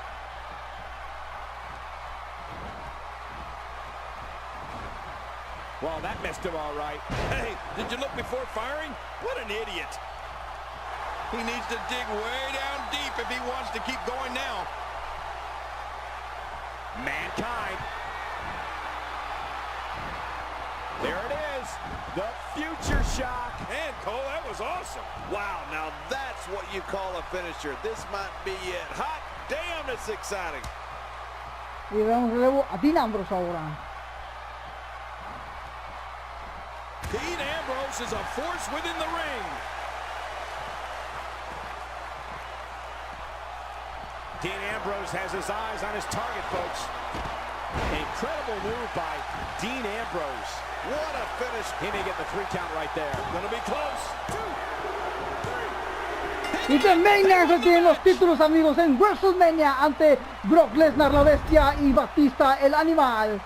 Well, that missed him all right. Hey, did you look before firing? What an idiot. He needs to dig way down deep if he wants to keep going now. Mankind. There it is. The future shock. And Cole, that was awesome. Wow, now that's what you call a finisher. This might be it. Hot damn, it's exciting. Y le damos relevo a Dean Ambrose ahora. Dean Ambrose is a force within the ring. Dean Ambrose has his eyes on his target, folks. Incredible move by Dean Ambrose. What a finish. He may get the 3 count right there. Gonna be close. 2, 3. Y The Maniacs retienen los títulos, amigos, en WrestleMania ante Brock Lesnar, la bestia, y Batista, el animal.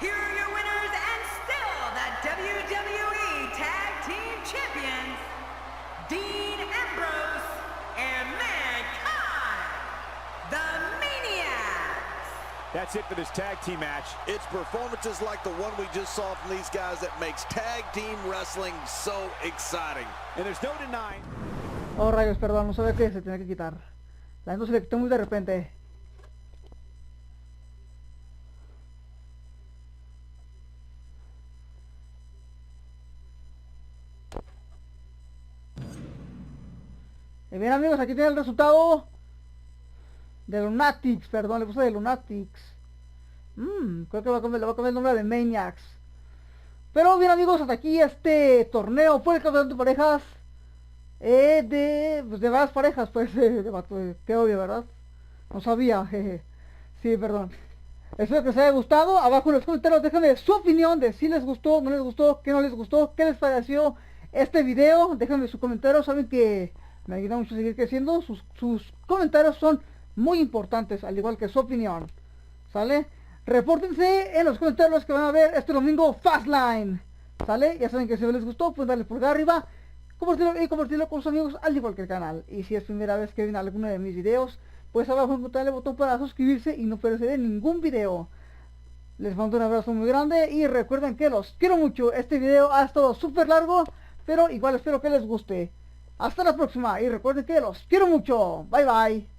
Here are your winners and still the WWE Tag Team Champions, Dean Ambrose and Mankind, the Maniacs. That's it for this tag team match. It's performances like the one we just saw from these guys that makes tag team wrestling so exciting. And there's no denying. Oh, rayos, perdón, no sabía que se tenía que quitar. La gente se le quitó muy de repente. Y bien, amigos, aquí tiene el resultado de Lunatics, perdón, le puse de Lunatics. Creo que le va a cambiar el nombre de Maniacs. Pero bien, amigos, hasta aquí este torneo fue el campeonato de parejas. De varias parejas, pues, qué obvio, ¿verdad? No sabía, jeje. Sí, perdón. Espero que les haya gustado. Abajo en los comentarios déjenme su opinión de si les gustó, no les gustó, qué no les gustó, qué les pareció este video. Déjenme sus comentarios, saben que me ayuda mucho a seguir creciendo. Sus comentarios son muy importantes, al igual que su opinión. ¿Sale? Repórtense en los comentarios que van a ver este domingo Fastlane. ¿Sale? Ya saben que si les gustó, pueden darle pulgar arriba, compartirlo con sus amigos, al igual que el canal. Y si es primera vez que ven alguno de mis videos, pues abajo encontrarán el botón para suscribirse y no perderse ningún video. Les mando un abrazo muy grande y recuerden que los quiero mucho. Este video ha estado súper largo, pero igual espero que les guste. Hasta la próxima y recuerden que los quiero mucho. Bye bye.